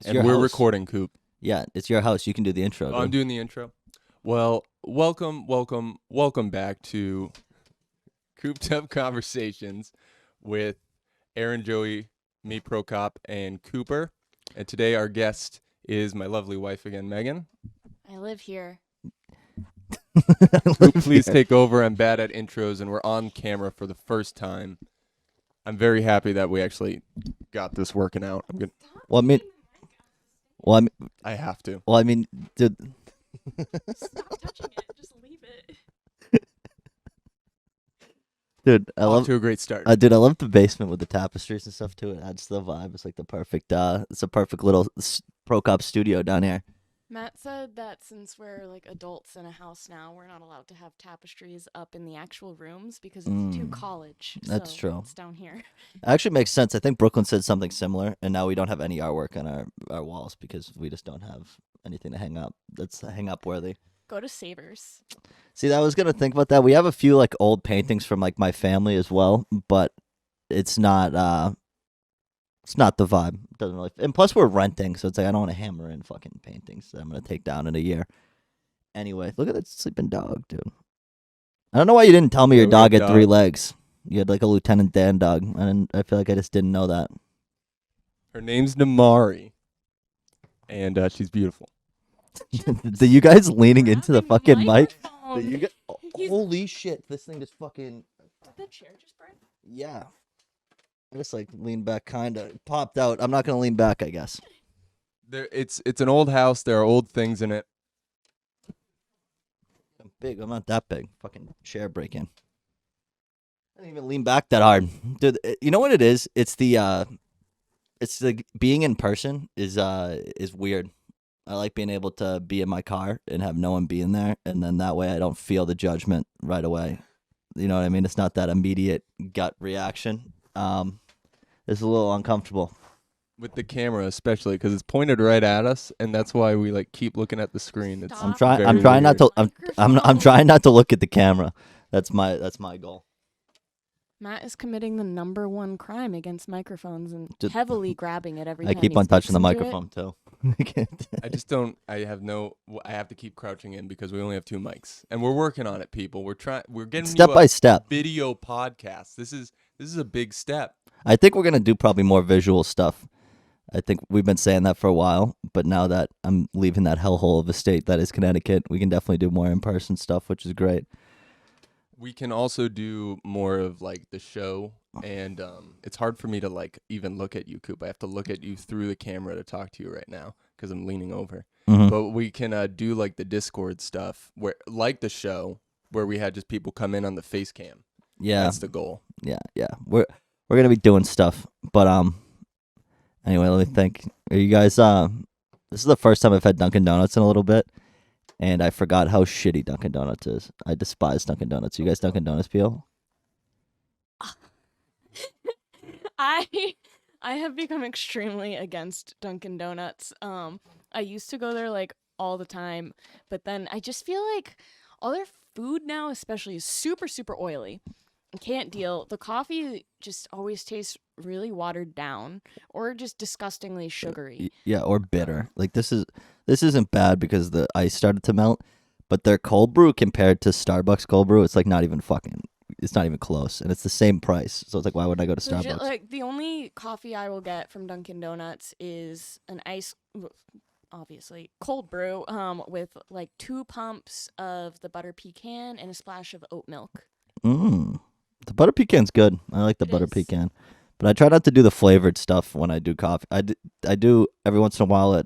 And we're house. Recording, Coop. Yeah, it's your house. You can do the intro. I'm doing the intro. Well, welcome back to Cooped Up Conversations with Aaron, Joey, me, Prokop, and Cooper. And today our guest is my lovely wife again, Meghan. I live here. Coop, please take over. I'm bad at intros, and we're on camera for the first time. I'm very happy that we actually got this working out. I'm good. I have to. Well, I mean, dude. Stop touching it. Just leave it. Dude, I love to a great start. Dude, I love the basement with the tapestries and stuff to it. Adds to the vibe. It's like the perfect. It's a perfect little Prokop studio down here. Matt said that since we're like adults in a house now, we're not allowed to have tapestries up in the actual rooms because it's too college. That's true. It's down here. It actually makes sense. I think Brooklyn said something similar, and now we don't have any artwork on our walls because we just don't have anything to hang up that's hang up worthy. Go to Savers. See, I was gonna think about that. We have a few like old paintings from like my family as well, but it's not the vibe. It doesn't really. And plus, we're renting, so it's like I don't want to hammer in fucking paintings that I'm gonna take down in a year. Anyway, look at that sleeping dog, dude. I don't know why you didn't tell me your dog had 3 legs. You had like a Lieutenant Dan dog. I feel like I just didn't know that. Her name's Namari, and she's beautiful. Do you guys leaning into the fucking mic? Holy shit! This thing just fucking. Did the chair just break? Yeah. I just like lean back, kinda popped out. I'm not gonna lean back, I guess. It's an old house. There are old things in it. I'm big. I'm not that big. Fucking chair breaking. I didn't even lean back that hard, dude. You know what it is? It's the being in person is weird. I like being able to be in my car and have no one be in there, and then that way I don't feel the judgment right away. You know what I mean? It's not that immediate gut reaction. It's a little uncomfortable with the camera, especially because it's pointed right at us, and that's why we like keep looking at the screen. It's I'm trying not to look at the camera. That's my goal. Matt is committing the #1 crime against microphones and heavily grabbing it every time. I keep on touching the microphone too. I just don't. I have to keep crouching in because we only have 2 mics, and we're working on it, people. We're getting step by step video podcast. This is a big step. I think we're gonna do probably more visual stuff. I think we've been saying that for a while, but now that I'm leaving that hellhole of a state that is Connecticut, we can definitely do more in-person stuff, which is great. We can also do more of like the show, and it's hard for me to like even look at you, Coop. I have to look at you through the camera to talk to you right now because I'm leaning over. Mm-hmm. But we can do like the Discord stuff, where like the show, where we had just people come in on the face cam. Yeah, that's the goal. Yeah. We're gonna be doing stuff, but anyway, let me think. Are you guys? This is the first time I've had Dunkin' Donuts in a little bit. And I forgot how shitty Dunkin' Donuts is. I despise Dunkin' Donuts. You guys Dunkin' Donuts people? I have become extremely against Dunkin' Donuts. I used to go there like all the time, but then I just feel like all their food now especially is super, super oily. I can't deal. The coffee just always tastes really watered down or just disgustingly sugary. Yeah, or bitter. Like this isn't bad because the ice started to melt, but their cold brew compared to Starbucks cold brew, it's like not even close, and it's the same price. So it's like, why would I go to Starbucks? Legit, like the only coffee I will get from Dunkin' Donuts is an obviously cold brew with like 2 pumps of the butter pecan and a splash of oat milk. The butter pecan's good. I like the butter pecan. But I try not to do the flavored stuff when I do coffee. I do every once in a while at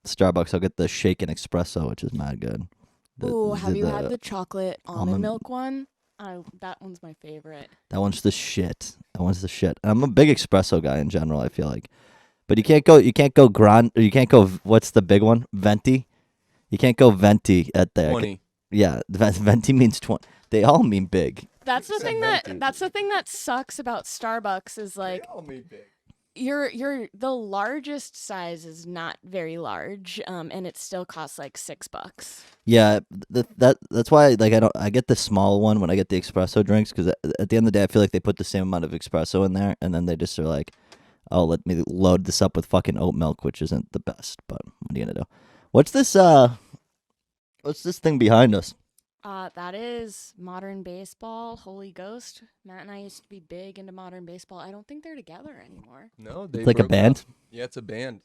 Starbucks. I'll get the shaken espresso, which is mad good. Have you had the chocolate almond milk one? That one's my favorite. That one's the shit. I'm a big espresso guy in general, I feel like. But you can't go grand, or you can't go, what's the big one? Venti? You can't go venti at there. 20. Yeah, venti means 20. They all mean big. That's the thing that sucks about Starbucks is like they all mean big. The largest size is not very large, and it still costs like $6. Yeah, that's why I get the small one when I get the espresso drinks, because at the end of the day I feel like they put the same amount of espresso in there, and then they just are like, Oh, let me load this up with fucking oat milk, which isn't the best, but what are you gonna do? What's this thing behind us? That is modern baseball, Holy Ghost. Matt and I used to be big into modern baseball. I don't think they're together anymore. No, they It's like a broke band? up. Yeah, it's a band.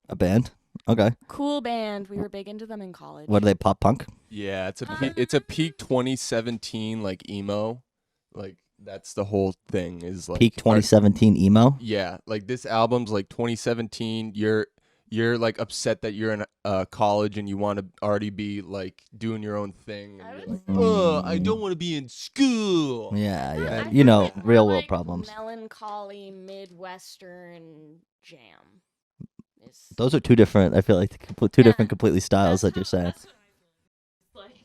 A band? Okay. Cool band. We were big into them in college. What are they, pop punk? Yeah, it's a peak 2017 like emo, like that's the whole thing is like Peak 2017 emo? yeah, like this album's like 2017. You're like upset that you're in college and you want to already be like doing your own thing, and you're like, oh, I don't want to be in school. Yeah, yeah. I You feel know, like more real world like problems. Melancholy Midwestern jam. Those are two different, I feel like, two different completely styles that you're saying. That's what I feel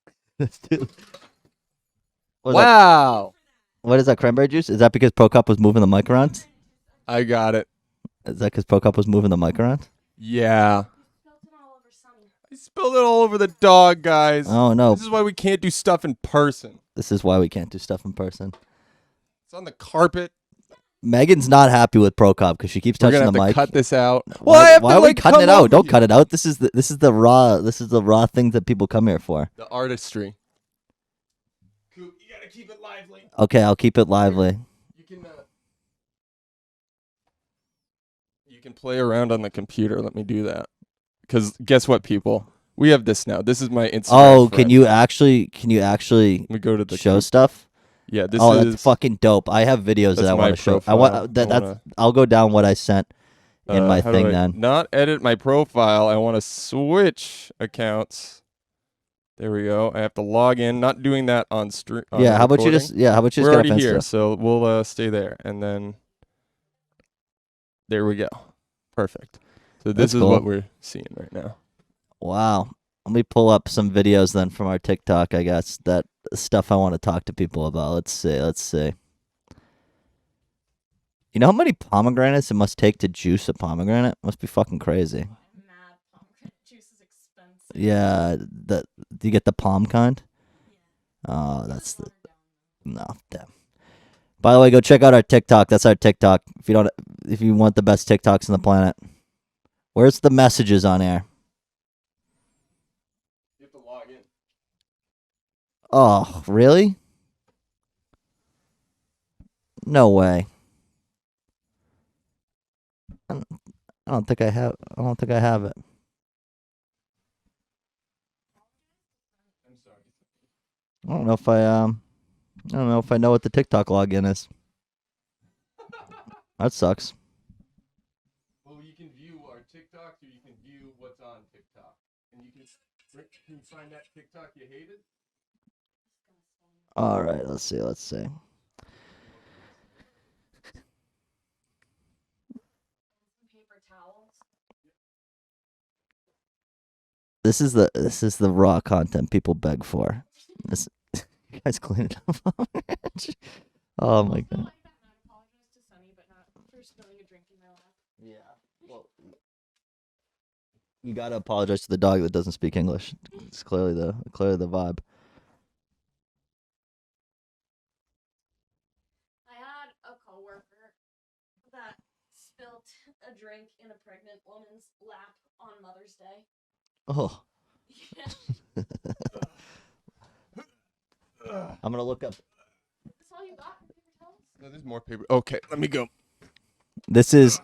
like. That's two. Wow, What is that, cranberry juice? Is that because Prokop was moving the mic around? I got it. Is that because Prokop was moving the mic around? Yeah. I spilled it all over the dog, guys. Oh, no. This is why we can't do stuff in person. This is why we can't do stuff in person. It's on the carpet. Megan's not happy with Prokop because she keeps We're touching gonna the have mic. to cut this out. Why are we cutting it out? Don't cut it out. This is the raw thing that people come here for. The artistry. Coop, you gotta keep it lively. Okay, I'll keep it lively. You can play around on the computer. Let me do that. Because guess what, people? We have this now. This is my Instagram. Oh, friend. can you actually We go to the show Coop. stuff? Yeah, this oh, is that's fucking dope. I have videos that that's I my want to show. profile. I'll go down what I sent in my how thing do I then. not edit my profile. I want to switch accounts. There we go. I have to log in. Not doing that on stream. Yeah, how about you just We're get up already Insta. here, so we'll stay there, and then there we go. Perfect. So this That's is cool. what we're seeing right now. Wow. Let me pull up some videos then from our TikTok, I guess. That stuff I want to talk to people about. Let's see. You know how many pomegranates it must take to juice a pomegranate? Must be fucking crazy. Mad pomegranate juice is expensive. Yeah, do you get the palm kind? Oh, that's the no, damn. By the way, go check out our TikTok. That's our TikTok. If you want the best TikToks on the planet. Where's the messages on air? You have to log in. Oh, really? No way. I don't think I have it. I'm sorry. I don't know if I know what the TikTok login is. That sucks. Well, you can view our TikToks, or you can view what's on TikTok, and you can find that TikTok you hated. All right, let's see. Paper towels. This is the raw content people beg for. This, you guys clean it up. Oh my god. I apologize to Sunny, but not for spilling a drink in my lap. Yeah. Well, you gotta apologize to the dog that doesn't speak English. It's clearly the vibe. I had a coworker that spilt a drink in a pregnant woman's lap on Mother's Day. Oh. Yeah. I'm gonna look up. That's all you got for paper towels? No, there's more paper. Okay, let me go. This is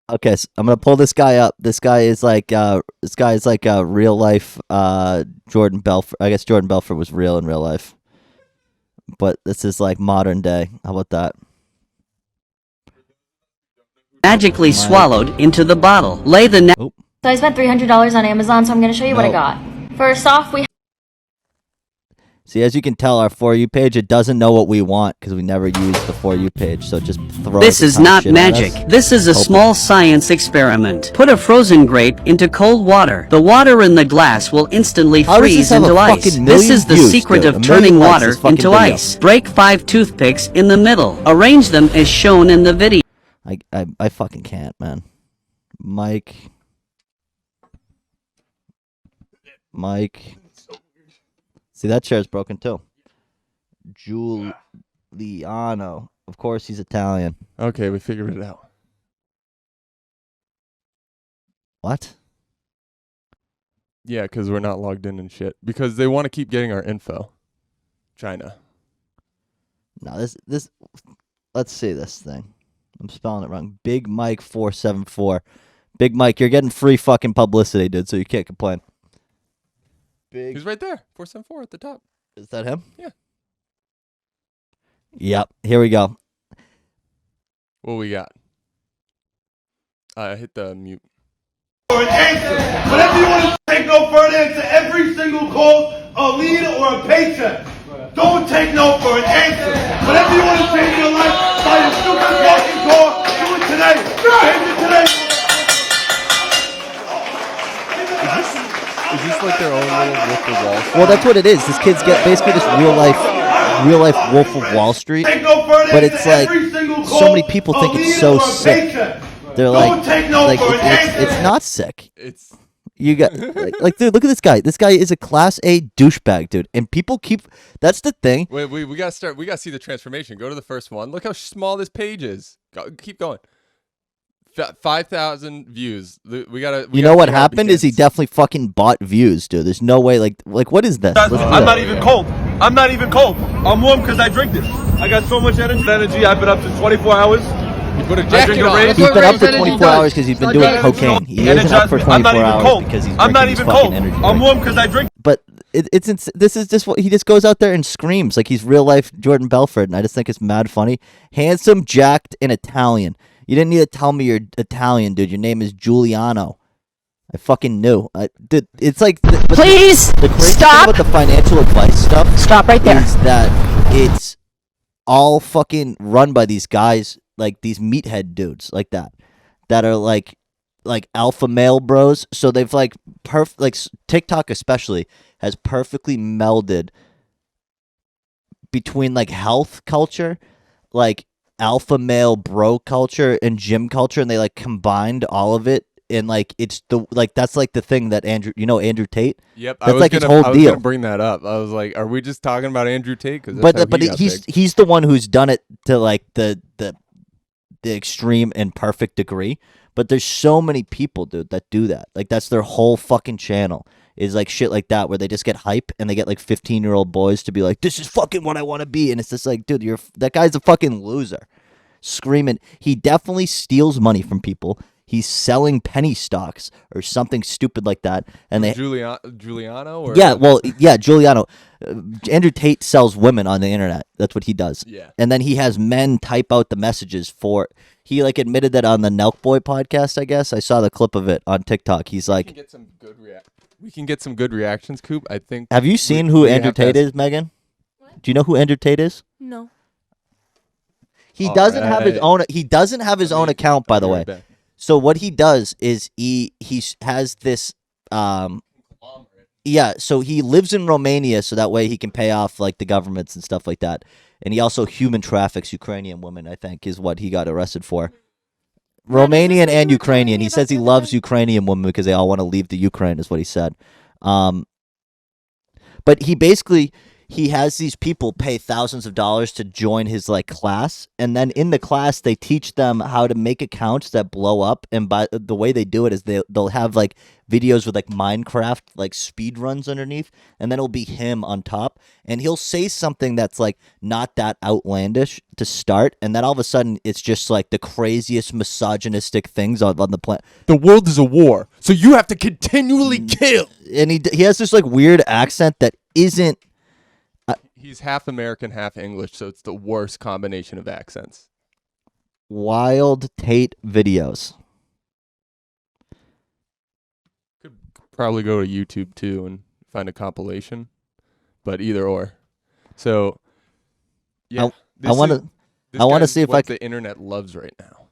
okay. So I'm gonna pull this guy up. This guy is like real life Jordan Belfort. I guess Jordan Belfort was real in real life, but this is like modern day. How about that? Magically swallowed into the bottle. Lay the Oh, So I spent $300 on Amazon, so I'm going to show you what I No. got. First off, we see, as you can tell, our For You page, it doesn't know what we want because we never use the For You page. So it just throws This is a ton of not shit at magic. us. This is a Open. small science experiment. Put a frozen grape into cold water. The water in the glass will instantly How does this freeze have a into ice. fucking This million is the views, secret dude? of A million turning likes water this fucking into video. ice. Break 5 toothpicks in the middle. Arrange them as shown in the video. I fucking can't, man. Mike. See, that chair's broken too. Giuliano. Of course, he's Italian. Okay, we figured it out. What? Yeah, because we're not logged in and shit. Because they want to keep getting our info. China. No, this. Let's see this thing. I'm spelling it wrong. Big Mike 474. Big Mike, you're getting free fucking publicity, dude. So you can't complain. Big. He's right there. 474 at the top. Is that him? Yeah. Yep. Here we go. What we got? I hit the mute. For an answer. Whatever you want to take no further answer every single call, a lead or a paycheck. Don't take no for an answer. Whatever you want to change your life, buy a stupid fucking car, do it today. Change it today. Is this like their own little Wolf of Wall Street? Well, that's what it is. This kid's get basically this real life Wolf of Wall Street. Take no further But it's answer like every single call, so many people think a it's lead so or a sick. paycheck. They're Don't take no like for an answer. it's not sick. It's You got like dude, look at this guy. This guy is a class A douchebag, dude. And people keep. That's the thing. wait. We gotta start. We gotta see the transformation. Go to the first one. Look how small this page is. Keep going. 5,000 views. We gotta. You know what happened is he definitely fucking bought views, dude. There's no way. Like what is this? I'm not even cold. I'm not even cold. I'm warm because I drink this. I got so much energy. I've been up to 24 hours. You put a I jacket drink a on. Raise. He's been up for 24 hours because he's been doing cocaine. He isn't up for 24 hours because he's I'm not drinking even his fucking cold. energy I'm drink. warm because I drink. But this is just what he just goes out there and screams like he's real life Jordan Belfort, and I just think it's mad funny. Handsome, jacked, and Italian. You didn't need to tell me you're Italian, dude. Your name is Giuliano. I fucking knew. Dude, it's like Please the crazy thing stop. about the financial advice stuff. Stop right there. Is that it's all fucking run by these guys, like these meathead dudes like that are like alpha male bros. So they've like TikTok especially has perfectly melded between like health culture, like alpha male bro culture and gym culture, and they like combined all of it. And like it's that's like the thing that Andrew Tate. Yep, That's I was like gonna, his whole I was deal. gonna bring that up. I was like, are we just talking about Andrew Tate? But he's the one who's done it to like the extreme and perfect degree. But there's so many people, dude, that do that. Like that's their whole fucking channel is like shit like that, where they just get hype and they get like 15-year-old boys to be like, this is fucking what I want to be, and it's just like, dude, that guy's a fucking loser, screaming. He definitely steals money from people. He's selling penny stocks or something stupid like that, and they Giuliano or Giuliano. Andrew Tate sells women on the internet. That's what he does. Yeah, and then he has men type out the messages for. He like admitted that on the Nelk Boy podcast. I guess I saw the clip of it on TikTok. He's like, we can get some good reactions, Coop. I think. have you seen who Andrew Tate is, Megan? Do you know who Andrew Tate is? No. He doesn't have his own. He doesn't have his own account, by the way. So what he does is he has this so he lives in Romania so that way he can pay off like the governments and stuff like that. And he also human traffics Ukrainian women, I think, is what he got arrested for. Romanian and Ukrainian. He says he loves Ukrainian women because they all want to leave the Ukraine, is what he said. But he has these people pay thousands of dollars to join his like class, and then in the class they teach them how to make accounts that blow up. And by the way they do it is they'll have like videos with like Minecraft like speed runs underneath, and then it'll be him on top, and he'll say something that's like not that outlandish to start, and then all of a sudden it's just like the craziest misogynistic things on the planet. The world is a war, so you have to continually kill. And he has this like weird accent that isn't. He's half American, half English, so it's the worst combination of accents. Wild Tate videos. Could probably go to YouTube too and find a compilation, but either or. So, yeah, I want to see if the internet loves right now.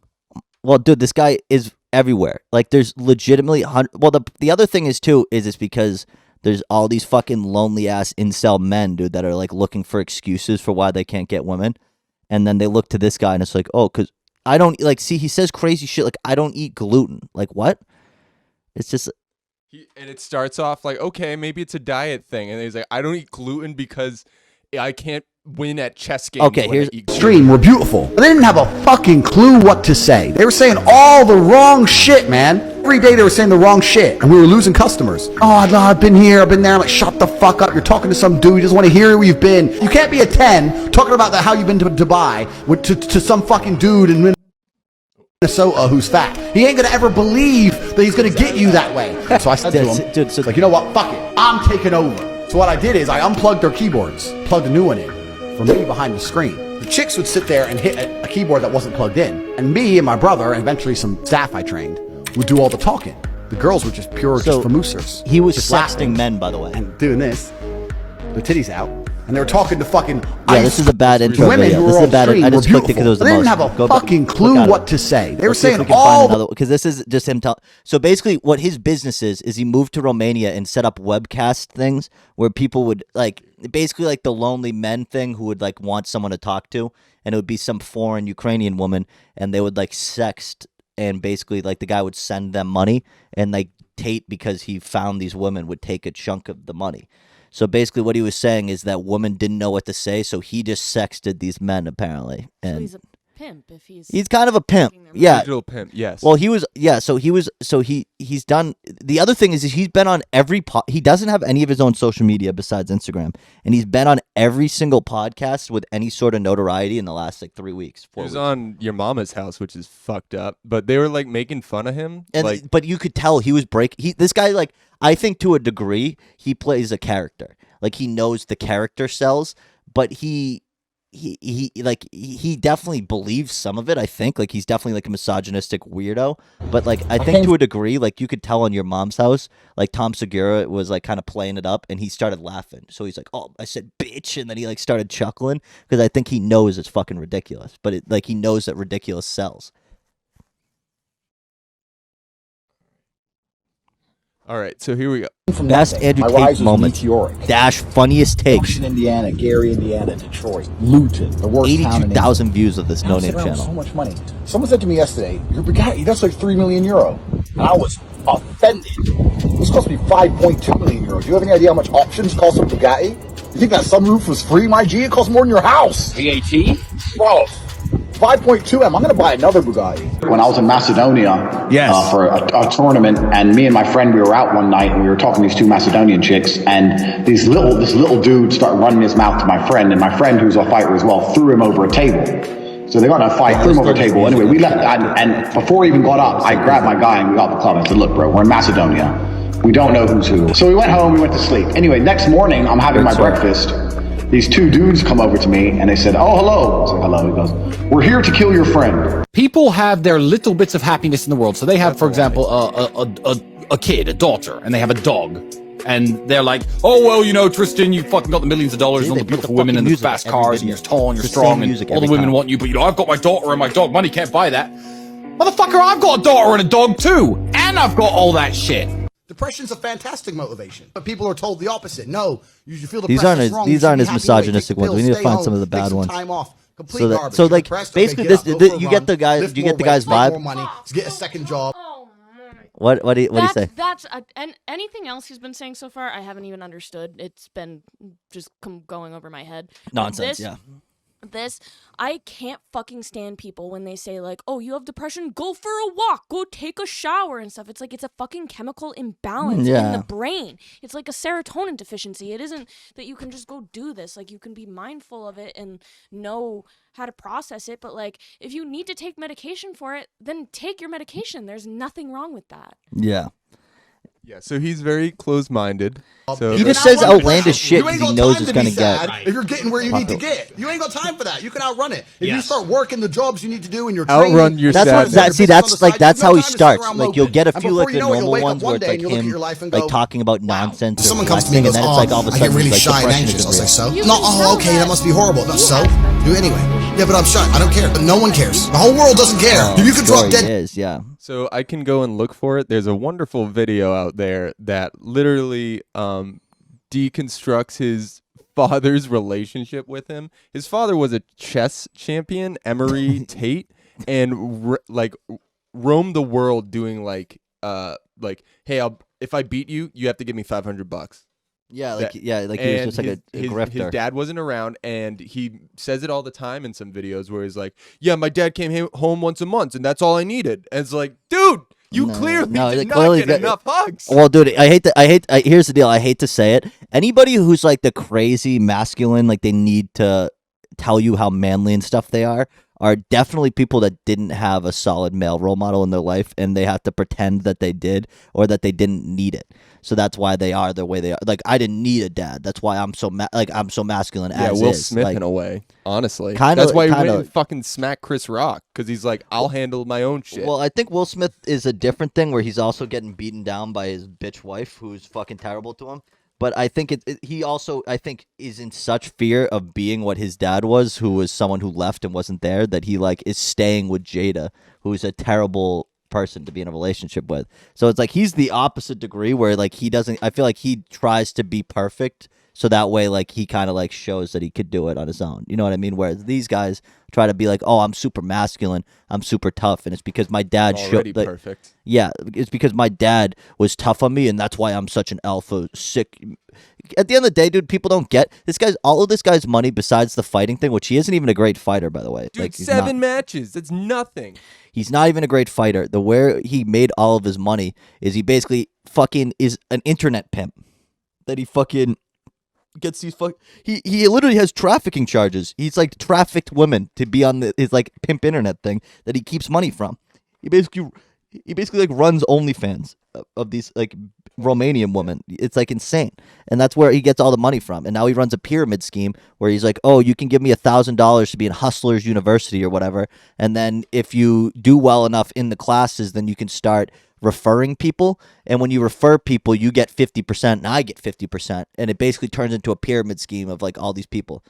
Well, dude, this guy is everywhere. Like, there's legitimately the other thing is too is it's because there's all these fucking lonely ass incel men, dude, that are like looking for excuses for why they can't get women, and then they look to this guy and it's like, oh, because I don't like. See, he says crazy shit like I don't eat gluten. Like what? It's just. And it starts off like, okay, maybe it's a diet thing, and he's like, I don't eat gluten because I can't win at chess games. Okay, here's stream were beautiful. They didn't have a fucking clue what to say. They were saying all the wrong shit, man. Every day they were saying the wrong shit, and we were losing customers. Oh, I've been here, I've been there. I'm like, shut the fuck up. You're talking to some dude. He doesn't want to hear where you've been. You can't be a 10 talking about how you've been to Dubai to some fucking dude in Minnesota who's fat. He ain't gonna ever believe that he's gonna get you that way. So I said to him, dude, so like, you know what? Fuck it. I'm taking over. So what I did is I unplugged their keyboards, plugged a new one in for me behind the screen. The chicks would sit there and hit a keyboard that wasn't plugged in. And me and my brother, and eventually some staff I trained, would do all the talking. The girls were just pure just famoosers. He was just sexting laughing men, by the way. and doing this, the titties out. And they were talking to fucking this is a bad intro women video. who This were is a on bad. stream I were just clicked it because it was the beautiful. They most. didn't have a Go back, fucking click clue out of what it. to say. They were Let's see if saying we can all find another, because this is just him telling. So basically, what his business is he moved to Romania and set up webcast things where people would basically like the lonely men thing who would like want someone to talk to, and it would be some foreign Ukrainian woman, and they would like sext, and basically like the guy would send them money, and like Tate, because he found these women, would take a chunk of the money. So basically what he was saying is that women didn't know what to say, so he just sexted these men apparently. And So he's a pimp if he's kind of a pimp. taking their Yeah. Digital pimp, yes. Well, he's done. The other thing is he's been on every he doesn't have any of his own social media besides Instagram, and he's been on every single podcast with any sort of notoriety in the last like 3 weeks. He was on Your Mama's House, which is fucked up, but they were like making fun of him. And like, but you could tell he was this guy, like, I think to a degree he plays a character. Like he knows the character sells, but he definitely believes some of it. I think like he's definitely like a misogynistic weirdo, but like I think to a degree, like you could tell on Your Mom's House, like Tom Segura was like kind of playing it up, and he started laughing. So he's like, "Oh, I said bitch," and then he like started chuckling because I think he knows it's fucking ridiculous, but he knows that ridiculous sells. all right, so here we go. Best Andrew Tate moment. Dash funniest take. Junction, Indiana, Gary, Indiana, Detroit, Luton, the worst town in 82,000 views of this England. no-name I said, channel. So much money. Someone said to me yesterday, "Your Bugatti, that's like 3 million euro," and I was offended. This cost me 5.2 million euros. Do you have any idea how much options cost a Bugatti? You think that sunroof was free, my G? It costs more than your house. VAT, bro. 5.2 M. I'm gonna buy another Bugatti. When I was in Macedonia, for a tournament, and me and my friend, we were out one night, and we were talking to these two Macedonian chicks, and this little dude started running his mouth to my friend, and my friend, who's a fighter as well, threw him over a table. So they got in a fight, threw him over a table. Anyway, we left, and before he even got up, I grabbed my guy and we got the club. I said, "Look, bro, we're in Macedonia. We don't know who's who." So we went home, we went to sleep. Anyway, next morning, I'm having my breakfast. These two dudes come over to me and they said, "Oh, hello." I was like, "Hello." He goes, "We're here to kill your friend." People have their little bits of happiness in the world. So they have, for example, a kid, a daughter, and they have a dog. And they're like, "Oh, well, you know, Tristan, you fucking got the millions of dollars and all the beautiful women and the fast cars and you're tall and you're strong and all the women want you, but you know, I've got my daughter and my dog. Money can't buy that." Motherfucker, I've got a daughter and a dog too. And I've got all that shit. Depression's a fantastic motivation, but people are told the opposite. No, you should feel These depressed. aren't is his- wrong. these You should aren't be his happy. misogynistic Take ones. We pills, need to stay find home, some of the take bad some ones. time off. Complete So that- garbage. so, You're like, depressed, basically okay, this- get up, go for a you get run, the guy- lift you get more the guy's weights, make vibe? more money, get a second job. Oh my. What do you say? That's and anything else he's been saying so far, I haven't even understood. It's been just going over my head. Nonsense. This, I can't fucking stand people when they say like, "Oh, you have depression, go for a walk, go take a shower," and stuff. It's like it's a fucking chemical imbalance in the brain. It's like a serotonin deficiency. It isn't that you can just go do this. Like you can be mindful of it and know how to process it, but like if you need to take medication for it, then take your medication. There's nothing wrong with that. Yeah. Yeah, so he's very closed-minded. So He just says outlandish shit You ain't because he got knows time it's to be gonna sad get. if you're getting where you need to get. You ain't got time for that. You can outrun it. If you Yes. start working the jobs you need to do in your Outrun training, your That's what. sadness. That's how he starts. around Like you'll moping. get a And few before like you the know it, you'll normal wake up ones one where it's day like and you'll look at him your life and like go, talking about nonsense or Someone comes to me flexing, and goes, and then it's like all of a I sudden get really like shy and depression anxious. I was is like, real. so? You No, can oh, tell okay, that must be horrible. No, you so? have that. Do it anyway. Yeah, but I'm shy. I don't care. But no one cares. The whole world doesn't care. Oh, If you can sure drop dead he is, yeah. So I can go and look for it. There's a wonderful video out there that literally deconstructs his father's relationship with him. His father was a chess champion, Emery Tate, and roamed the world doing like, hey, if I beat you, you have to give me $500. Yeah, like he was And just like a grifter. his dad wasn't around, and he says it all the time in some videos where he's like, "Yeah, my dad came home once a month, and that's all I needed." And it's like, dude, you clearly did not get enough hugs. Well, dude, here's the deal. I hate to say it. Anybody who's like the crazy masculine, like they need to tell you how manly and stuff they are definitely people that didn't have a solid male role model in their life, and they have to pretend that they did or that they didn't need it. So that's why they are the way they are. Like, I didn't need a dad. That's why I'm so I'm so masculine. Yeah, as Will is. Smith like, in a way, honestly. Kinda- That's why he went kinda- and fucking smacked Chris Rock, because he's like, I'll handle my own shit. Well, I think Will Smith is a different thing where he's also getting beaten down by his bitch wife who's fucking terrible to him. But I think he also, I think, is in such fear of being what his dad was, who was someone who left and wasn't there, that he like is staying with Jada, who's a terrible person to be in a relationship with. So it's like he's the opposite degree where like he doesn't, I feel like he tries to be perfect. So that way, like, he kind of, like, shows that he could do it on his own. You know what I mean? Whereas these guys try to be like, oh, I'm super masculine. I'm super tough. And it's because my dad already showed... Like, perfect. Yeah, it's because my dad was tough on me, and that's why I'm such an alpha, sick... At the end of the day, dude, people don't get... All of this guy's money, besides the fighting thing, which he isn't even a great fighter, by the way. Dude, like, he's 7 not. matches. That's nothing. He's not even a great fighter. The where he made all of his money is he basically fucking is an internet pimp. That he fucking... gets these he literally has trafficking charges. He's like trafficked women to be on his like pimp internet thing that he keeps money from. He basically like runs OnlyFans of these like Romanian women. It's like insane, and that's where he gets all the money from. And now he runs a pyramid scheme where he's like, oh, you can give me $1,000 to be in Hustlers University or whatever, and then if you do well enough in the classes, then you can start referring people, and when you refer people, you get 50%, and I get 50%, and it basically turns into a pyramid scheme of like all these people.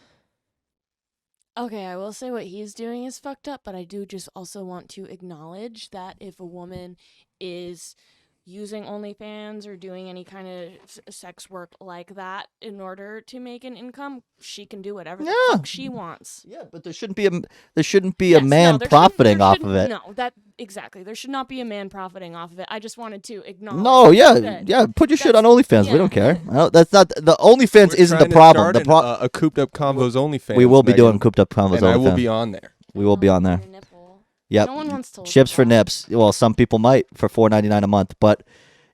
Okay, I will say what he's doing is fucked up, but I do just also want to acknowledge that if a woman is using OnlyFans or doing any kind of sex work like that in order to make an income, she can do whatever the fuck she wants. Yeah, but there shouldn't be a man profiting off of it. No, that exactly. There should not be a man profiting off of it. I just wanted to acknowledge. No, yeah, put your shit on OnlyFans. We don't care. No, that's not the OnlyFans. Isn't the problem. A Cooped Up Convos OnlyFans. We will be doing Cooped Up Convos and OnlyFans. I will be on there. We will be on there. Yep. No one wants to Chips for nips. Well, some people might for $4.99 a month, but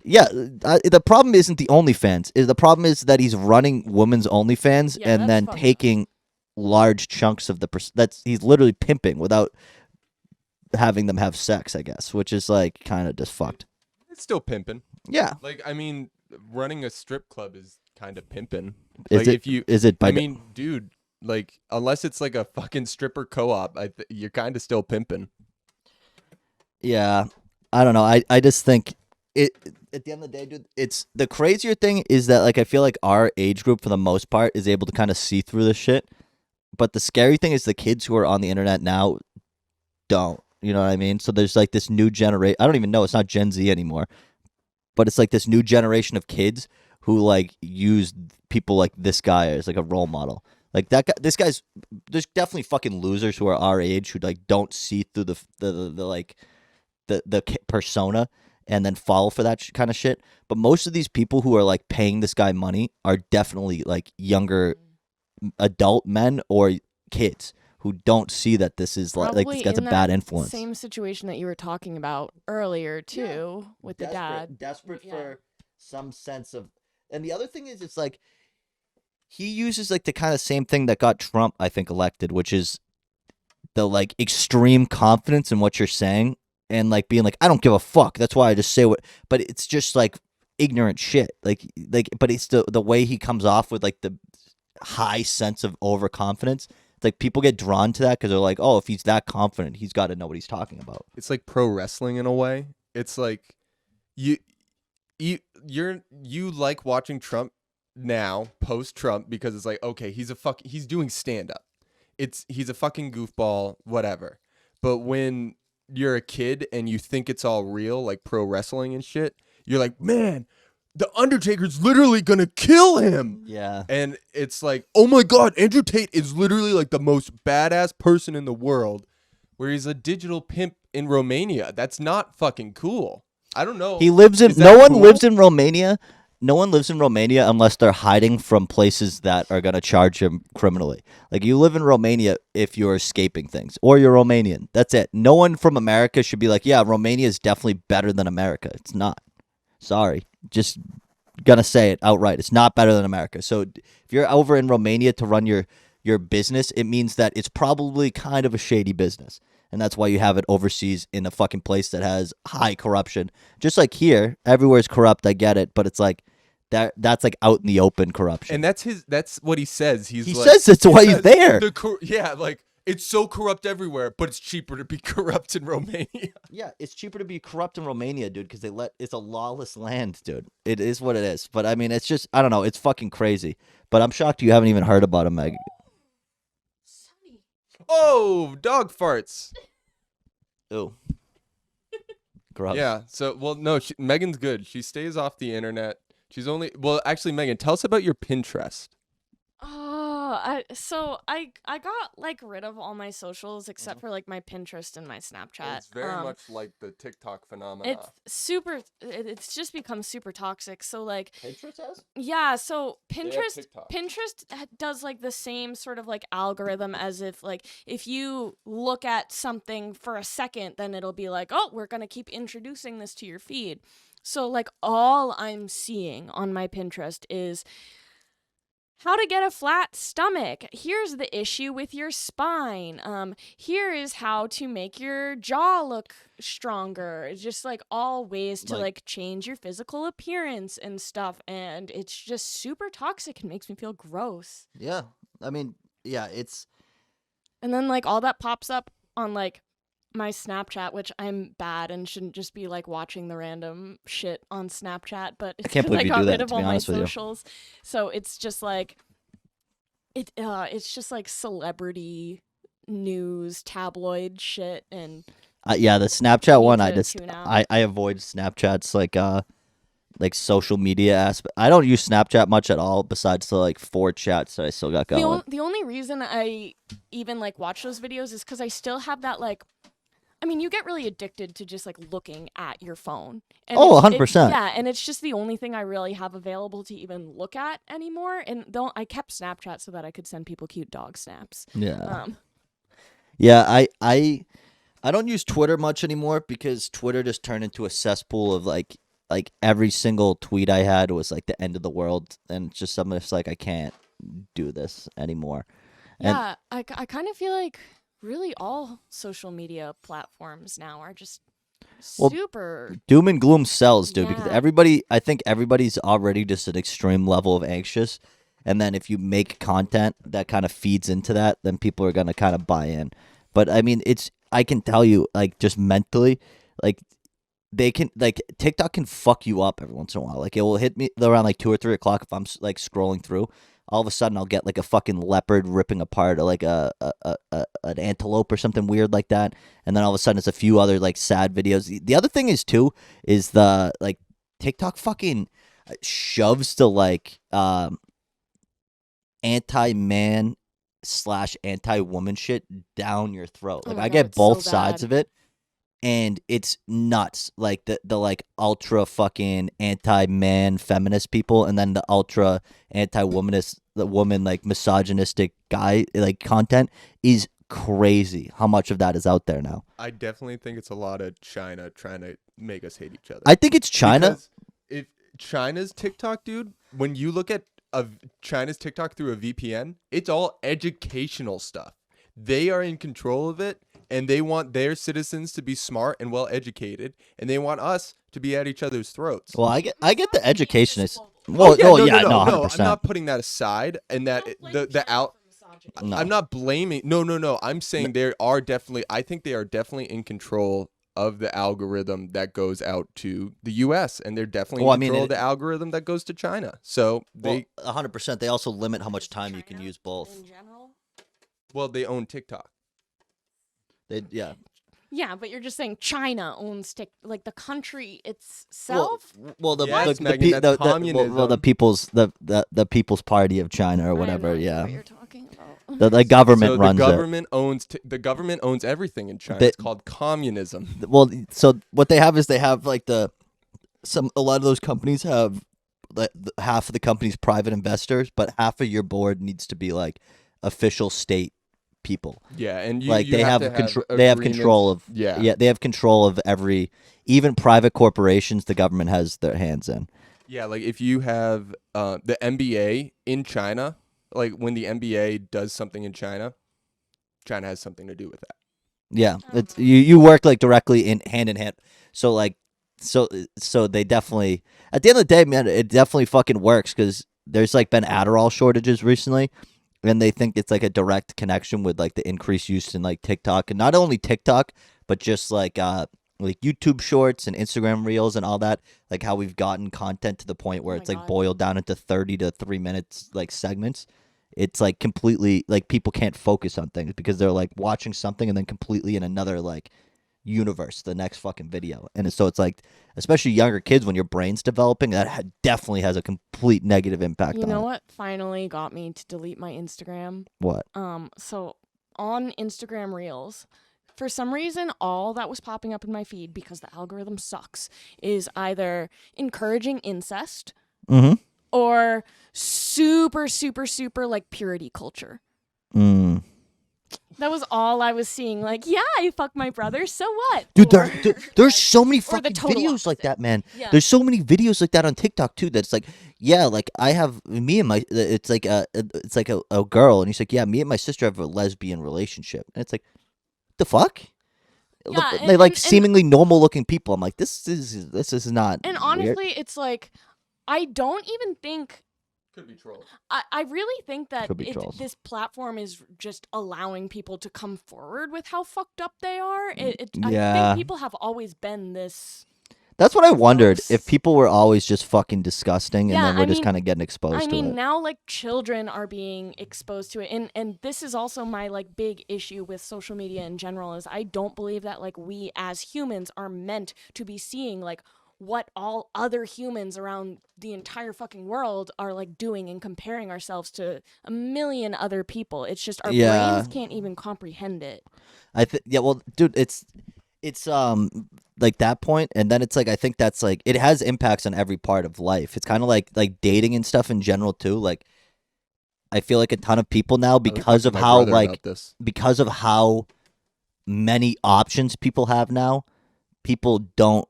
yeah, the problem isn't the OnlyFans. The problem is that he's running women's OnlyFans and then taking large chunks of he's literally pimping without having them have sex, I guess, which is like kind of just fucked. It's still pimping. Yeah. Like, I mean, running a strip club is kind of pimping. Is like, it? I mean, dude, like, unless it's like a fucking stripper co-op, you're kind of still pimping. Yeah, I don't know. I just think it at the end of the day, dude. It's the crazier thing is that like I feel like our age group for the most part is able to kind of see through this shit. But the scary thing is the kids who are on the internet now don't. You know what I mean? So there's like this new generation. I don't even know. It's not Gen Z anymore. But it's like this new generation of kids who like use people like this guy as like a role model. Like that guy, there's definitely fucking losers who are our age who like don't see through the persona and then fall for that kind of shit. But most of these people who are like paying this guy money are definitely like younger adult men or kids who don't see that this is like this guy's a bad influence. Same situation that you were talking about earlier too, with the dad. Desperate for some sense of. And the other thing is, it's like he uses like the kind of same thing that got Trump, I think, elected, which is the like extreme confidence in what you're saying. And like being like, I don't give a fuck. That's why I just say what. But it's just like ignorant shit. Like, but it's the way he comes off with like the high sense of overconfidence. It's like people get drawn to that because they're like, oh, if he's that confident, he's got to know what he's talking about. It's like pro wrestling in a way. It's like you like watching Trump now post Trump because it's like, okay, he's doing stand up. He's a fucking goofball, whatever. But when you're a kid and you think it's all real, like pro wrestling and shit, you're like, man, the Undertaker's literally gonna kill him. Yeah. And it's like, oh my god, Andrew Tate is literally like the most badass person in the world, where he's a digital pimp in Romania. That's not fucking cool. I don't know. He lives in. No one lives in Romania no one lives in Romania unless they're hiding from places that are gonna charge them criminally. Like you live in Romania if you're escaping things or you're Romanian. That's it. No one from America should be like, yeah, Romania is definitely better than America. It's not. Sorry, just gonna say it outright. It's not better than America. So if you're over in Romania to run your business, it means that it's probably kind of a shady business. And that's why you have it overseas in a fucking place that has high corruption. Just like here, everywhere's corrupt, I get it, but it's like that's like out in the open corruption. And that's what he says. He says that's why he's there. Yeah, like it's so corrupt everywhere, but it's cheaper to be corrupt in Romania. Yeah, it's cheaper to be corrupt in Romania, dude, because it's a lawless land, dude. It is what it is. But I mean, it's just, I don't know, it's fucking crazy. But I'm shocked you haven't even heard about him, Meg. Oh, dog farts. Ooh. Gross. Yeah. So, well, no, Megan's good. She stays off the internet. She's only, well, actually, Megan, tell us about your Pinterest. I got like rid of all my socials except for like my Pinterest and my Snapchat. It's very much like the TikTok phenomenon. It's just become super toxic. So like Pinterest has? Yeah, so Pinterest does like the same sort of like algorithm as if you look at something for a second, then it'll be like, oh, we're gonna keep introducing this to your feed. So like all I'm seeing on my Pinterest is how to get a flat stomach. Here's the issue with your spine. Here is how to make your jaw look stronger. It's just like all ways to like change your physical appearance and stuff. And it's just super toxic. It makes me feel gross. Yeah. I mean, yeah, it's. And then like all that pops up on like my Snapchat, which I'm bad and shouldn't just be like watching the random shit on Snapchat, but it's I can't believe I you got do that, rid of to all be my honest with you. socials. So it's just like it's just like celebrity news, tabloid shit, and yeah, the Snapchat one, I avoid Snapchat's like social media aspect. I don't use Snapchat much at all, besides the like 4 chats that I still got going. The only reason I even like watch those videos is because I still have that like. I mean, you get really addicted to just like looking at your phone. And 100%. Yeah, and it's just the only thing I really have available to even look at anymore. And I kept Snapchat so that I could send people cute dog snaps. Yeah. Yeah, I don't use Twitter much anymore because Twitter just turned into a cesspool of like every single tweet I had was like the end of the world, and just something that's like I can't do this anymore. Yeah, I kind of feel like really all social media platforms now are just super doom and gloom sells, dude, Yeah. because I think everybody's already just an extreme level of anxious, and then if you make content that kind of feeds into that, then people are gonna kind of buy in. But I mean, I can tell you, like, just mentally, like, they can, like, TikTok can fuck you up every once in a while. Like, it will hit me around like 2 or 3 o'clock if I'm like scrolling through. All of a sudden, I'll get like a fucking leopard ripping apart like an antelope or something weird like that, and then all of a sudden, it's a few other like sad videos. The other thing is too is the like TikTok fucking shoves the like anti-man / anti-woman shit down your throat. Like my I God, get it's both so sides bad. of it. And it's nuts, like the like ultra fucking anti-man feminist people, and then the ultra anti-womanist, the woman like misogynistic guy like content is crazy. How much of that is out there now? I definitely think it's a lot of China trying to make us hate each other. I think it's China. Because if China's TikTok, dude, when you look at China's TikTok through a VPN, it's all educational stuff. They are in control of it. And they want their citizens to be smart and well educated, and they want us to be at each other's throats. Well, I get the education is. No, 100%. I'm not putting that aside, and that No. I'm not blaming. No. I'm saying there are definitely. I think they are definitely in control of the algorithm that goes out to the U.S. and they're definitely in control of the algorithm that goes to China. So they 100%. They also limit how much time you can use both. in general. Well, they own TikTok. Yeah, but you're just saying China owns like the country itself. Well, the People's Party of China or whatever. Yeah, what you're talking about. the government so runs the government it. the government owns everything in China. It's called communism. Well, so what they have is they have like a lot of those companies have half of the company's private investors, but half of your board needs to be like official state people. Yeah, and you like you they have have to have control. They have control of. agreements. Yeah, they have control of every, even private corporations. The government has their hands in. Yeah, like if you have the NBA in China, like when the NBA does something in China, China has something to do with that. Yeah, it's you work like directly in hand. So like, so they definitely, at the end of the day, man, it definitely fucking works because there's like been Adderall shortages recently, and they think it's like a direct connection with like the increased use in like TikTok, and not only TikTok, but just like YouTube Shorts and Instagram Reels and all that. Like how we've gotten content to the point where it's like boiled down into 30 to 3 minutes like segments. It's like completely like people can't focus on things because they're like watching something and then completely in another like universe the next fucking video. And so it's like, especially younger kids, when your brain's developing, that definitely has a complete negative impact on You know it. what finally got me to delete my Instagram? What? So on Instagram Reels, for some reason, all that was popping up in my feed, because the algorithm sucks, is either encouraging incest Mm-hmm. or super, super, super like purity culture. Mm. That was all I was seeing. Like, yeah, I fuck my brother, so what? Dude, Or- there's so many or the fucking total videos like that, man. Yeah. There's so many videos like that on TikTok too. That's like, yeah, like I have me and my. It's like a girl, and he's like, yeah, me and my sister have a lesbian relationship, and it's like, the fuck. Yeah, They like and seemingly normal looking people. I'm like, this is not. And weird. honestly, it's like, I don't even think. Could be trolls. I really think that Could be trolls. this platform is just allowing people to come forward with how fucked up they are. I Yeah. think people have always been this. That's what I wondered, gross. if people were always just fucking disgusting, and Yeah, then we're I just mean- kind of getting exposed I to mean, it. now like children are being exposed to it, and this is also my like big issue with social media in general, is I don't believe that like we as humans are meant to be seeing like what all other humans around the entire fucking world are like doing and comparing ourselves to a million other people. It's just our Yeah. brains can't even comprehend it. Yeah, well, dude, it's like that point, and then it's like I think that's like it has impacts on every part of life. It's kind of like dating and stuff in general too. Like I feel like a ton of people now, because of how like this. because of how many options people have now, people don't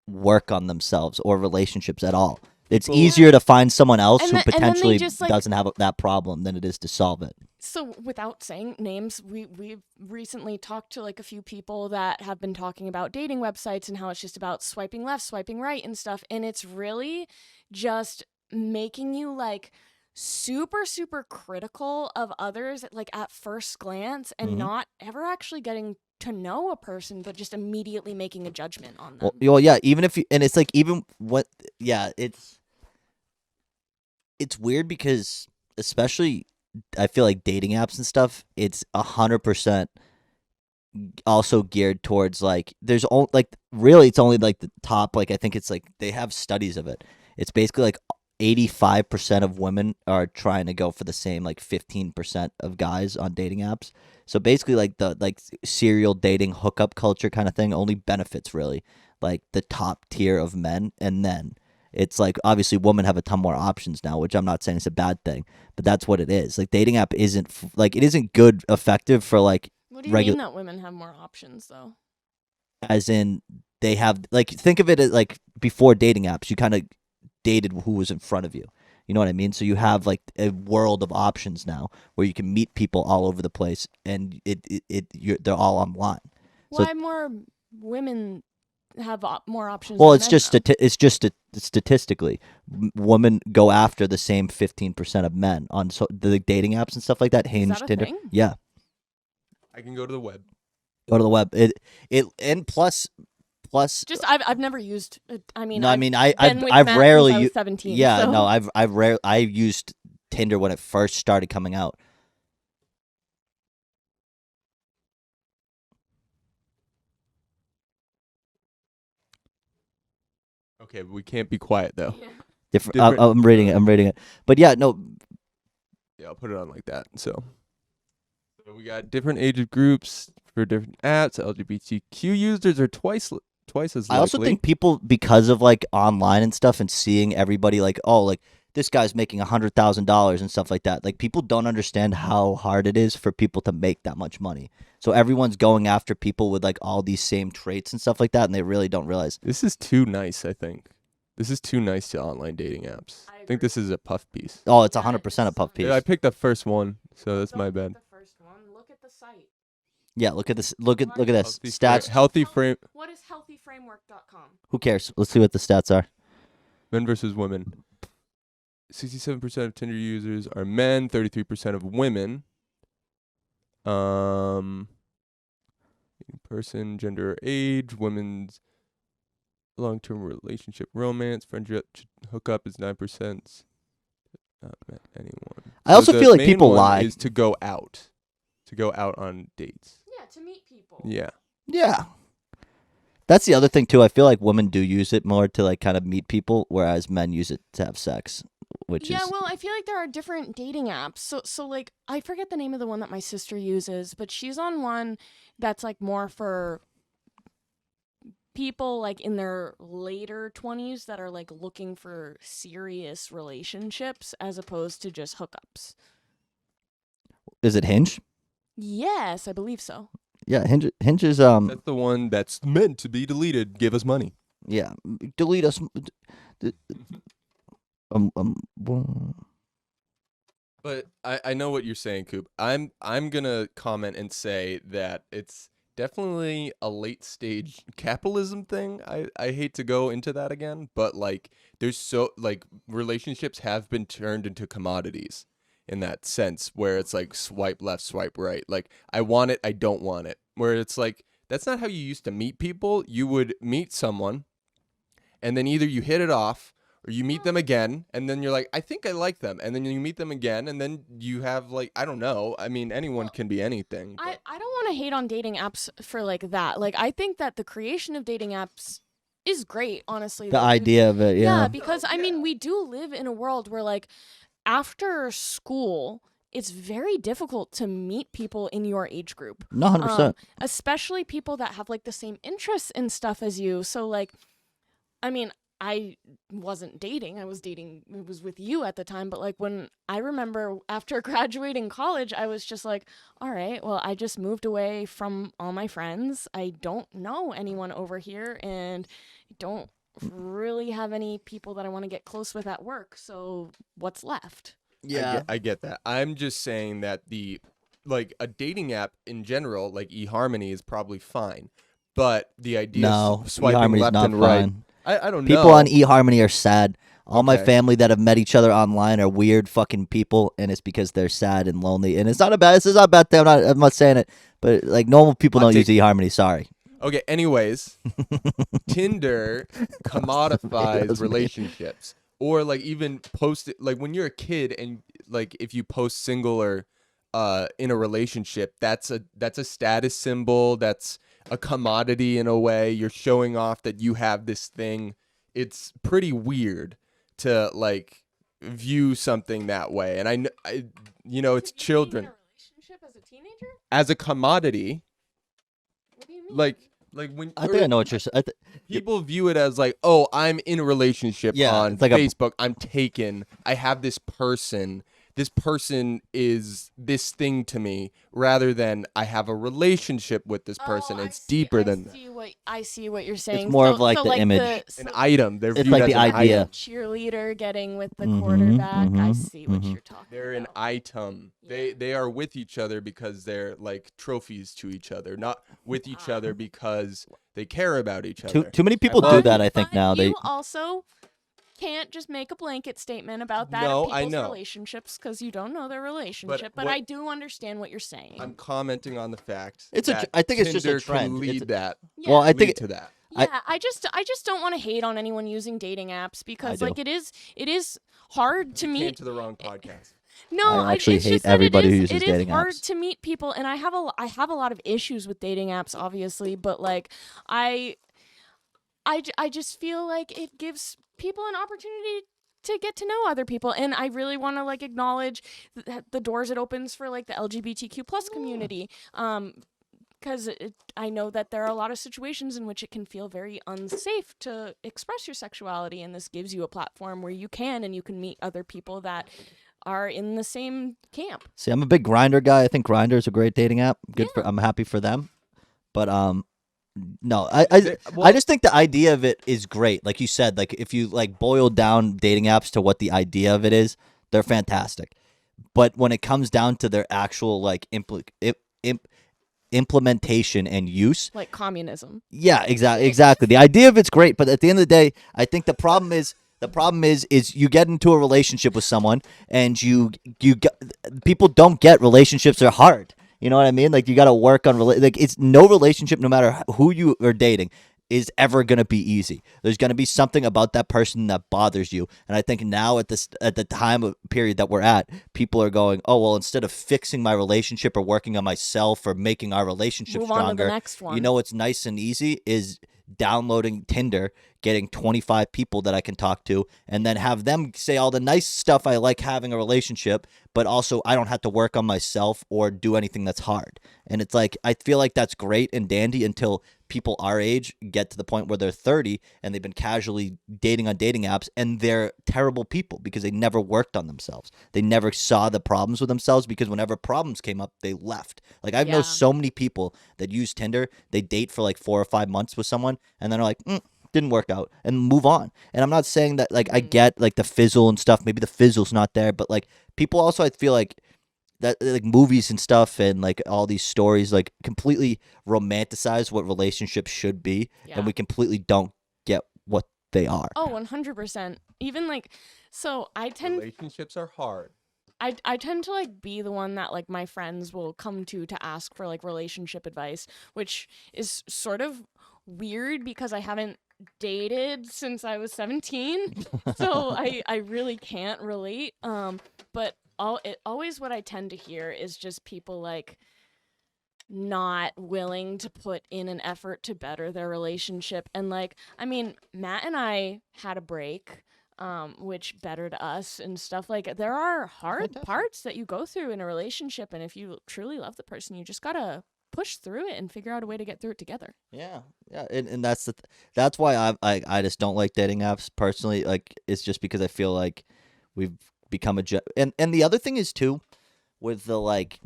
work on themselves or relationships at all. It's People- easier to find someone else And who then they potentially just, like- doesn't have that problem than it is to solve it. So without saying names, we've recently talked to like a few people that have been talking about dating websites and how it's just about swiping left, swiping right and stuff, and it's really just making you like super, super critical of others like at first glance, and Mhm. not ever actually getting to know a person, but just immediately making a judgment on them. Well, yeah, even if you, and it's like even what, yeah, it's weird because especially I feel like dating apps and stuff, it's 100% also geared towards like there's only like really it's only like the top, like I think it's like they have studies of it. It's basically like 85% of women are trying to go for the same like 15% of guys on dating apps. So basically like the like serial dating hookup culture kind of thing only benefits really like the top tier of men, and then it's like obviously women have a ton more options now, which I'm not saying it's a bad thing, but that's what it is. Like dating app isn't like it isn't good effective for like What do you mean that women have more options though? as in they have like think of it as like before dating apps you kind of dated who was in front of you. You know what I mean? So you have like a world of options now where you can meet people all over the place, and they're all online. So Why more women have more options? well, than it's men, just though? statistically, women go after the same 15% of men on the dating apps and stuff like that. Hinge, that a Tinder, thing? yeah. I can go to the web. Go to the web. It and plus. Just I've never used. I mean, No, I mean been I've with I've Matt rarely since I was used. 17. Yeah, so. no, I used Tinder when it first started coming out. Okay, but we can't be quiet though. Different. Different- I'm reading it. I'm reading it. But yeah, no. Yeah, I'll put it on like that. So we got different age groups for different apps. LGBTQ users are twice twice as likely. I also think people, because of like online and stuff and seeing everybody like, oh, like this guy's making $100,000 and stuff like that. Like people don't understand how hard it is for people to make that much money. So everyone's going after people with like all these same traits and stuff like that, and they really don't realize. This is too nice, I think. This is too nice to online dating apps. I think this is a puff piece. Oh, it's 100% a puff piece. Yeah, I picked the first one, so that's my bad. The first one. Look at the site. Yeah, look at this. Look at this. Healthy Stats. Healthy frame. What is healthyframework.com? Who cares? Let's see what the stats are. Men versus women. 67% of Tinder users are men. 33% of women. Person, gender, or age. Women's long-term relationship, romance, friendship, hookup is 9%. Not met anyone. I also feel like people lie. Is to go out. To go out on dates. Yeah, to meet people. Yeah. Yeah. That's the other thing too. I feel like women do use it more to like kind of meet people, whereas men use it to have sex, which is. Yeah, well, I feel like there are different dating apps. So like I forget the name of the one that my sister uses, but she's on one that's like more for people like in their later 20s that are like looking for serious relationships as opposed to just hookups. Is it Hinge? Yes, I believe so. Yeah, Hinge is That's the one that's meant to be deleted. Give us money. Yeah, delete us. But I know what you're saying, Coop. I'm gonna comment and say that it's definitely a late stage capitalism thing. I hate to go into that again, but like there's so like relationships have been turned into commodities in that sense where it's like swipe left, swipe right. Like I want it, I don't want it. Where it's like that's not how you used to meet people. You would meet someone and then either you hit it off or you meet them again, and then you're like, I think I like them. And then you meet them again, and then you have, like, I don't know. I mean, anyone can be anything. I don't want to hate on dating apps for, like, that. Like, I think that the creation of dating apps is great, honestly. The idea of it, yeah. Yeah, because, I mean, we do live in a world where, like, after school, it's very difficult to meet people in your age group. No, 100%. Especially people that have, like, the same interests and stuff as you. So, like, I mean, I wasn't dating. I was dating. It was with you at the time. But like when I remember after graduating college, I was just like, all right, well, I just moved away from all my friends. I don't know anyone over here and don't really have any people that I want to get close with at work. So what's left? Yeah, I get that. I'm just saying that like a dating app in general, like eHarmony is probably fine. But the idea of swiping left and right. I don't know. People on eHarmony are sad. All my family that have met each other online are weird fucking people, and it's because they're sad and lonely. And it's not a bad. This is not a bad thing. I'm not saying it, but like normal people don't use eHarmony. Sorry. Okay. Anyways, Tinder commodifies relationships, or like even post it. Like when you're a kid, and like if you post single or in a relationship, that's a status symbol. That's a commodity in a way. You're showing off that you have this thing. It's pretty weird to like view something that way. And I you know, it's children. In a relationship as a teenager? As a commodity. What do you mean? Like when I think I know what you're saying. people view it as like, oh, I'm in a relationship on it's like Facebook. I'm taken. I have this person. This person is this thing to me, rather than I have a relationship with this person. It's deeper than that. I see what you're saying. It's more of like the image. An item. They're It's viewed like as the an idea. item. Cheerleader getting with the quarterback. I see what you're talking They're an about. item. They are with each other because they're like trophies to each other, not with each other because they care about each other. Too many people do that. I think But now you also can't just make a blanket statement about that No, in I people's know. relationships because you don't know their relationship. But what- I do understand what you're saying. I'm commenting on the fact It's a that I think it's just a Tinder trend. can lead that. Yeah. Well, I think lead to that. Yeah, I just don't want to hate on anyone using dating apps because do. like it is hard to You came meet. to the wrong podcast. No, I actually it's hate just that everybody who it uses is dating hard apps. to meet people, and I have a lot of issues with dating apps, obviously, but like I just feel like it gives people an opportunity to get to know other people, and I really want to like acknowledge the doors it opens for like the LGBTQ plus community. because I know that there are a lot of situations in which it can feel very unsafe to express your sexuality, and this gives you a platform where you can meet other people that are in the same camp. See, I'm a big Grindr guy. I think Grindr is a great dating app. I'm happy for them. But no, I just think the idea of it is great. Like you said, like if you like boil down dating apps to what the idea of it is, they're fantastic. But when it comes down to their actual like implementation and use, like communism. Yeah, exactly. The idea of it's great, but at the end of the day, I think the problem is you get into a relationship with someone and people don't get relationships are hard. You know what I mean? Like you got to work on like it's no relationship, no matter who you are dating, is ever going to be easy. There's going to be something about that person that bothers you. And I think now at the time of period that we're at, people are going, oh, well, instead of fixing my relationship or working on myself or making our relationship stronger, on to the next one. You know what's nice and easy is downloading Tinder, getting 25 people that I can talk to, and then have them say all the nice stuff I like having a relationship, but also I don't have to work on myself or do anything that's hard. And it's like, I feel like that's great and dandy until people our age get to the point where they're 30 and they've been casually dating on dating apps, and they're terrible people because they never worked on themselves. They never saw the problems with themselves, because whenever problems came up, they left. Like I know so many people that use Tinder, they date for like 4 or 5 months with someone, and then they're like, didn't work out, and move on. And I'm not saying that like I get like the fizzle and stuff, maybe the fizzle's not there, but like people also, I feel like that like movies and stuff and like all these stories like completely romanticize what relationships should be, and we completely don't get what they are. Oh, 100%. Even like, so relationships are hard. I tend to like be the one that like my friends will come to ask for like relationship advice, which is sort of weird because I haven't dated since I was 17, so I really can't relate. But always what I tend to hear is just people like not willing to put in an effort to better their relationship. And like, I mean, Matt and I had a break, which bettered us and stuff. Like there are hard parts that you go through in a relationship, and if you truly love the person, you just gotta push through it and figure out a way to get through it together. Yeah, and that's why I just don't like dating apps personally. Like it's just because I feel like we've become and the other thing is too, with the like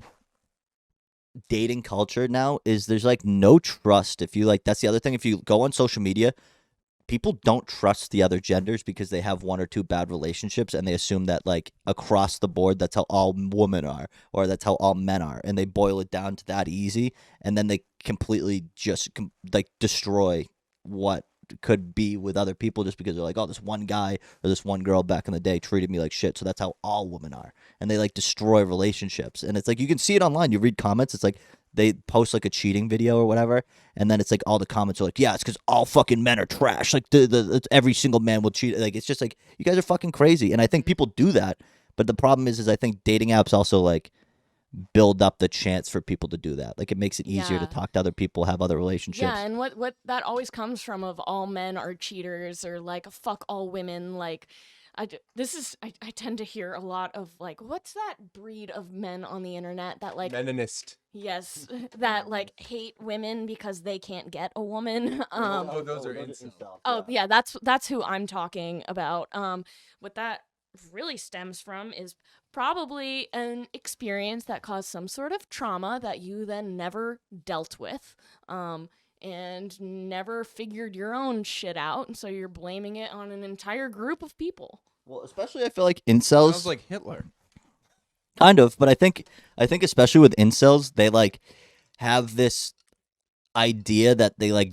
dating culture now, is there's like no trust. If you like, that's the other thing. If you go on social media, people don't trust the other genders because they have 1 or 2 bad relationships, and they assume that like across the board that's how all women are, or that's how all men are, and they boil it down to that easy, and then they completely just like destroy what could be with other people just because they're like, oh, this one guy or this one girl back in the day treated me like shit, so that's how all women are, and they like destroy relationships. And it's like you can see it online, you read comments, it's like they post like a cheating video or whatever, and then it's like all the comments are like, yeah, it's because all fucking men are trash, like every single man will cheat. Like it's just like, you guys are fucking crazy. And I think people do that, but the problem is I think dating apps also like build up the chance for people to do that. Like it makes it easier to talk to other people, have other relationships. Yeah, and what that always comes from of all men are cheaters, or like fuck all women. Like I tend to hear a lot of like, what's that breed of men on the internet that like Meninist. Yes, that like hate women because they can't get a woman. Those are incels. Oh yeah, that's who I'm talking about. What that really stems from is probably an experience that caused some sort of trauma that you then never dealt with, and never figured your own shit out, and so you're blaming it on an entire group of people. Well, especially I feel like incels. Sounds like Hitler. Kind of, but I think especially with incels, they like have this idea that they like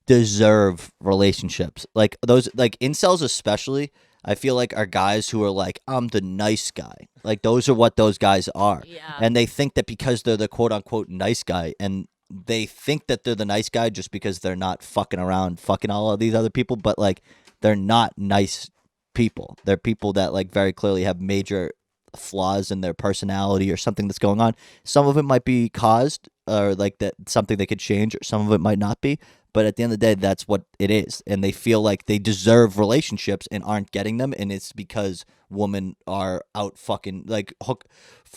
deserve relationships. Like those like incels especially, I feel like are guys who are like, I'm the nice guy. Like those are what those guys are. Yeah. And they think that because they're the quote unquote nice guy, and they think that they're the nice guy just because they're not fucking around fucking all of these other people, but like they're not nice people. They're people that like very clearly have major flaws in their personality or something that's going on. Some of it might be caused or like that something they could change, or some of it might not be, but at the end of the day, that's what it is. And they feel like they deserve relationships and aren't getting them, and it's because women are out fucking like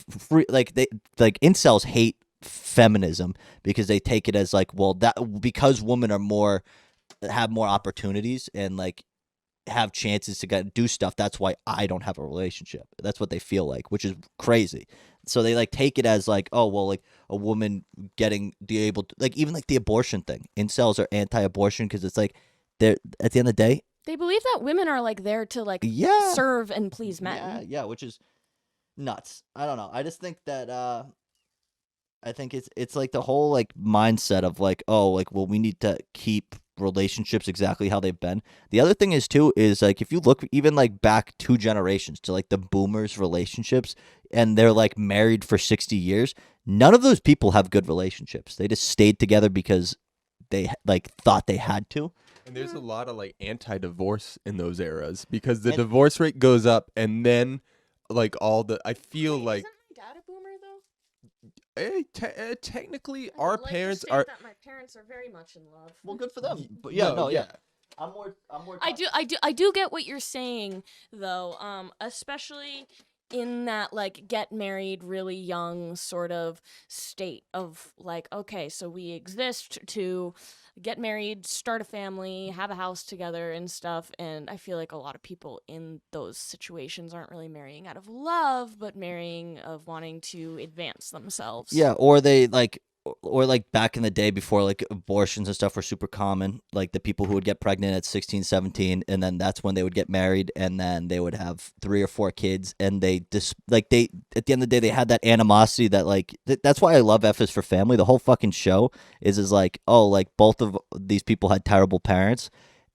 free, like they like incels hate feminism because they take it as like, well, that because women are have more opportunities and like have chances to do stuff. That's why I don't have a relationship. That's what they feel like, which is crazy. So they like take it as like, oh well, like a woman getting able to, like even like the abortion thing. Incels are anti-abortion because it's like they're at the end of the day They believe that women are like there to like serve and please men. Yeah, which is nuts. I don't know. I just think that I think it's like the whole like mindset of like, oh, like, well, we need to keep relationships exactly how they've been. The other thing is too is like if you look even like back 2 generations to like the boomers relationships and they're like married for 60 years, none of those people have good relationships. They just stayed together because they like thought they had to. And there's a lot of like anti-divorce in those eras because the divorce rate goes up and then like I feel like Isn't my dad a boomer though? technically our parents are that my parents are very much in love. Well, good for them. But yeah. I'm more I do get what you're saying though. Especially in that like get married really young sort of state of like, okay, so we exist to get married, start a family, have a house together and stuff. And I feel like a lot of people in those situations aren't really marrying out of love, but marrying of wanting to advance themselves. Yeah, or they like, or like back in the day before like abortions and stuff were super common, like the people who would get pregnant at 16, 17, and then that's when they would get married, and then they would have 3 or 4 kids, and they just like they at the end of the day they had that animosity that like that's why I love F is for Family. The whole fucking show is like, oh, like both of these people had terrible parents.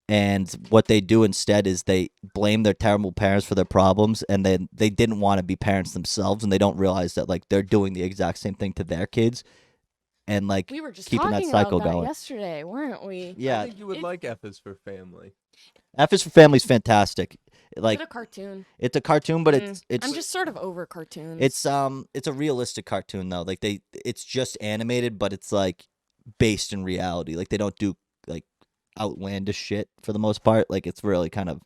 And what they do instead is they blame their terrible parents for their problems, and then they didn't want to be parents themselves, and they don't realize that like they're doing the exact same thing to their kids. And like we were just keeping that talking cycle about that going yesterday, weren't we? Yeah, I think you would like F is for Family. F is for Family is fantastic. Like Is it a cartoon? It's a cartoon, but it's I'm just sort of over cartoons. it's a realistic cartoon though. Like it's just animated, but it's like based in reality. Like they don't do like outlandish shit for the most part. Like it's really kind of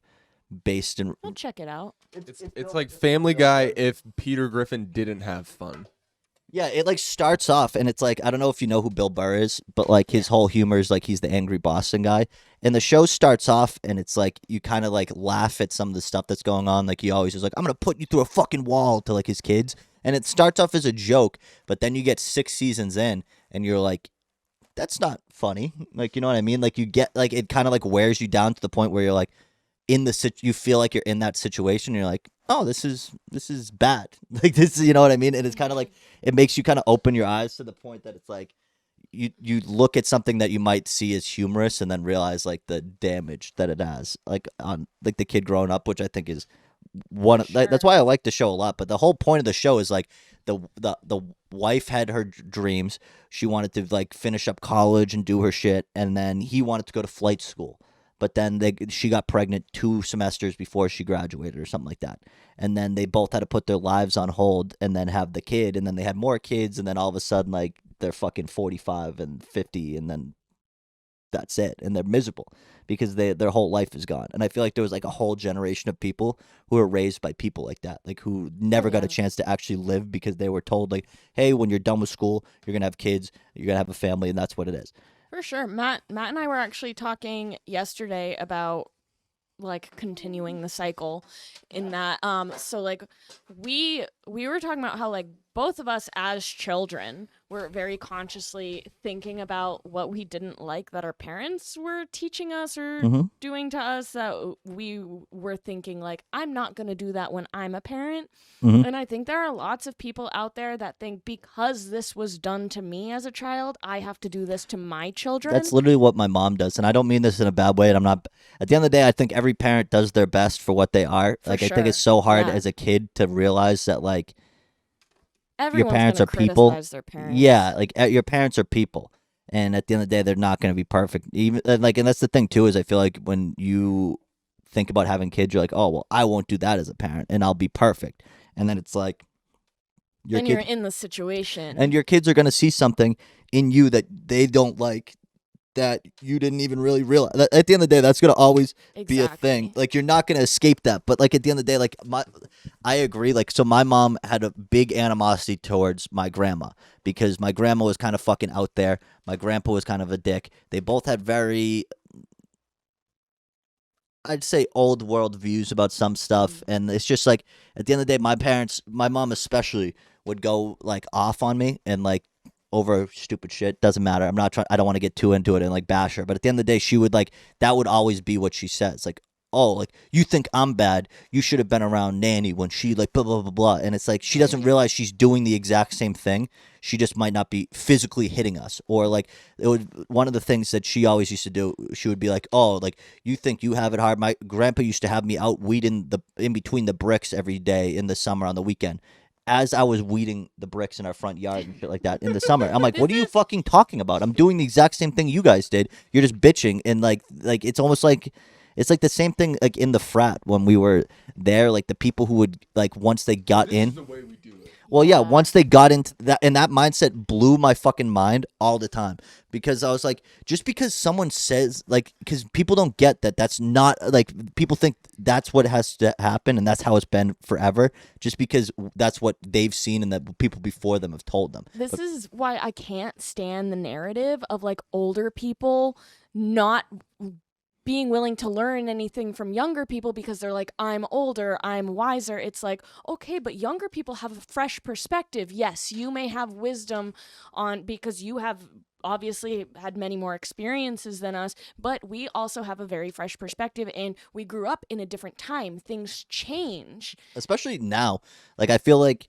based in. I'll check it out. It's like Family Guy if Peter Griffin didn't have fun. Yeah, it like starts off and it's like, I don't know if you know who Bill Burr is, but like his whole humor is like he's the angry Boston guy. And the show starts off and it's like you kind of like laugh at some of the stuff that's going on. Like he always is like, I'm going to put you through a fucking wall to like his kids. And it starts off as a joke, but then you get 6 seasons in and you're like, that's not funny. Like, you know what I mean? Like you get like it kind of like wears you down to the point where you're like you feel like you're in that situation. And you're like, oh, this is bad. Like this, you know what I mean? And it's kind of like it makes you kind of open your eyes to the point that it's like you look at something that you might see as humorous and then realize like the damage that it has, like on like the kid growing up, which I think is that's why I like the show a lot. But the whole point of the show is like the wife had her dreams. She wanted to like finish up college and do her shit, and then he wanted to go to flight school. But then she got pregnant 2 semesters before she graduated or something like that. And then they both had to put their lives on hold and then have the kid. And then they had more kids. And then all of a sudden, like, they're fucking 45 and 50. And then that's it. And they're miserable because their whole life is gone. And I feel like there was, like, a whole generation of people who were raised by people like that. Like, who never got a chance to actually live because they were told, like, hey, when you're done with school, you're going to have kids, you're going to have a family, and that's what it is. For sure. Matt and I were actually talking yesterday about like continuing the cycle in that so like we were talking about how like both of us as children were very consciously thinking about what we didn't like that our parents were teaching us or doing to us, that we were thinking like, I'm not going to do that when I'm a parent. And I think there are lots of people out there that think because this was done to me as a child, I have to do this to my children. That's literally what my mom does. And I don't mean this in a bad way. And I'm not, at the end of the day, I think every parent does their best for what they are. I think it's so hard as a kid to realize that like, everyone's your parents gonna are people. criticize their parents. Yeah, like your parents are people. And at the end of the day, they're not going to be perfect. Even like, and that's the thing too, is I feel like when you think about having kids, you're like, oh, well, I won't do that as a parent and I'll be perfect. And then it's like, you're in the situation. And your kids are going to see something in you that they don't like, that you didn't even really realize. At the end of the day, that's gonna always be a thing. Like you're not gonna escape that. But like at the end of the day, like I agree. Like so, my mom had a big animosity towards my grandma because my grandma was kind of fucking out there. My grandpa was kind of a dick. They both had very, I'd say, old world views about some stuff, and it's just like at the end of the day, my parents, my mom especially, would go like off on me and like over stupid shit. Doesn't matter. I'm not trying. I don't want to get too into it and like bash her. But at the end of the day, she would like that would always be what she says. Like, oh, like you think I'm bad? You should have been around Nanny when she like blah blah blah blah. And it's like she doesn't realize she's doing the exact same thing. She just might not be physically hitting us. Or like it would one of the things that she always used to do. She would be like, oh, like you think you have it hard? My grandpa used to have me out weeding in between the bricks every day in the summer on the weekend. As I was weeding the bricks in our front yard and shit like that in the summer. I'm like, what are you fucking talking about? I'm doing the exact same thing you guys did. You're just bitching. And like it's almost like, it's like the same thing like in the frat when we were there, like the people who would like, once they got in. This is the way we do it. Well, yeah, once they got into that, and that mindset blew my fucking mind all the time because I was like, just because someone says, like, because people don't get that that's not, like, people think that's what has to happen and that's how it's been forever, just because that's what they've seen and that people before them have told them. This is why I can't stand the narrative of, like, older people not being willing to learn anything from younger people because they're like, I'm older, I'm wiser. It's like, okay, but younger people have a fresh perspective. Yes, you may have wisdom on because you have obviously had many more experiences than us, but we also have a very fresh perspective and we grew up in a different time. Things change. Especially now. Like, I feel like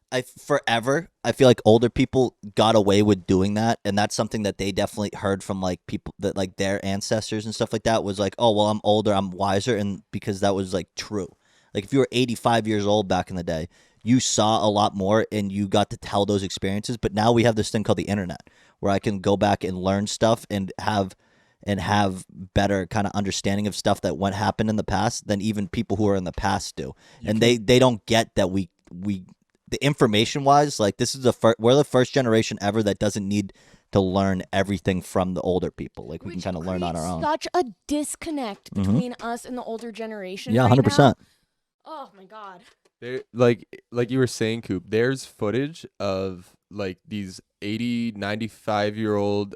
I feel like older people got away with doing that, and that's something that they definitely heard from like people that like their ancestors and stuff like that was like, oh well, I'm older, I'm wiser, and because that was like true. Like if you were 85 years old back in the day, you saw a lot more and you got to tell those experiences. But now we have this thing called the internet where I can go back and learn stuff and have better kind of understanding of stuff that what happened in the past than even people who are in the past do. And they don't get that we the information wise, like this is we're the first generation ever that doesn't need to learn everything from the older people. Like we can kind of learn on our own. Such a disconnect between us and the older generation. Yeah, right 100%. now. Oh my god. There, like you were saying, Coop, there's footage of like these 80, 95-year-old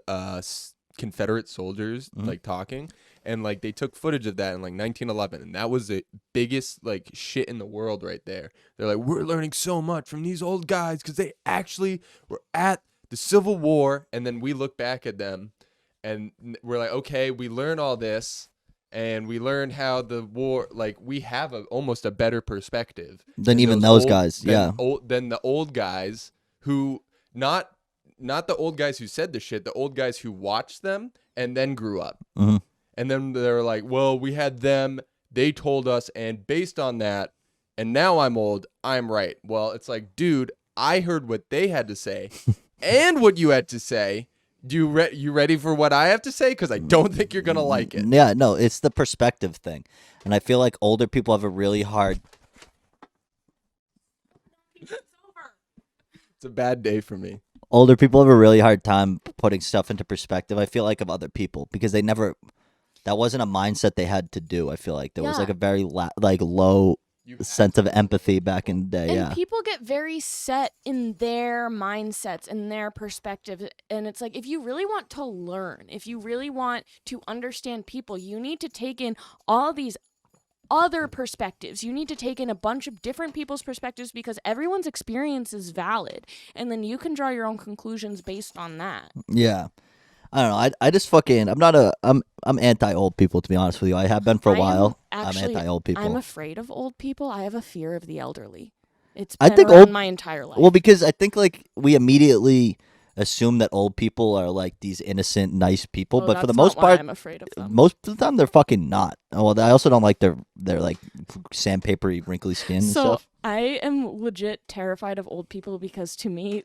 Confederate soldiers like talking, and like they took footage of that in like 1911, and that was the biggest like shit in the world right there. They're like, we're learning so much from these old guys because they actually were at the Civil War. And then we look back at them and we're like, okay, we learn all this and we learned how the war, like we have almost a better perspective than even those guys. Than the old guys who not the old guys who said the shit, the old guys who watched them and then grew up. And then they're like, well, we had them, they told us, and based on that, and now I'm old, I'm right. Well, it's like, dude, I heard what they had to say and what you had to say. You ready for what I have to say? Because I don't think you're going to like it. Yeah, no, it's the perspective thing. And I feel like older people have a really hard... It's a bad day for me. Older people have a really hard time putting stuff into perspective, I feel like, of other people, because they never... That wasn't a mindset they had to do. I feel like there was like a very low sense of empathy back in the day. And people get very set in their mindsets and their perspective. And it's like, if you really want to learn, if you really want to understand people, you need to take in all these other perspectives. You need to take in a bunch of different people's perspectives because everyone's experience is valid. And then you can draw your own conclusions based on that. Yeah. I don't know. I just fucking I'm anti old people, to be honest with you. I have been for a while. I'm anti old people. I'm afraid of old people. I have a fear of the elderly. It's been around my entire life. Well, because I think like we immediately assume that old people are like these innocent, nice people, but for the most part, I'm afraid of them. Most of the time they're fucking not. Well, I also don't like their like sandpapery, wrinkly skin and stuff. I am legit terrified of old people because to me,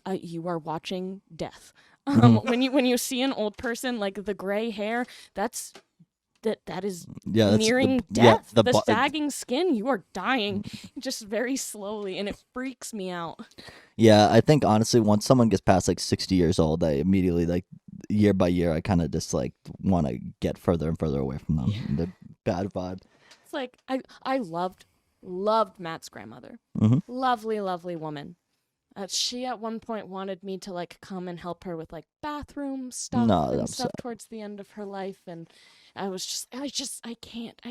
you are watching death. When you see an old person, like the gray hair, that is nearing death. The sagging skin, you are dying just very slowly, and it freaks me out. Yeah, I think honestly, once someone gets past like 60 years old, I immediately like year by year, I kind of just like want to get further and further away from them. The bad vibe. It's like I loved Matt's grandmother. Lovely, lovely woman. She at one point wanted me to like come and help her with like bathroom stuff and stuff towards the end of her life, and I can't.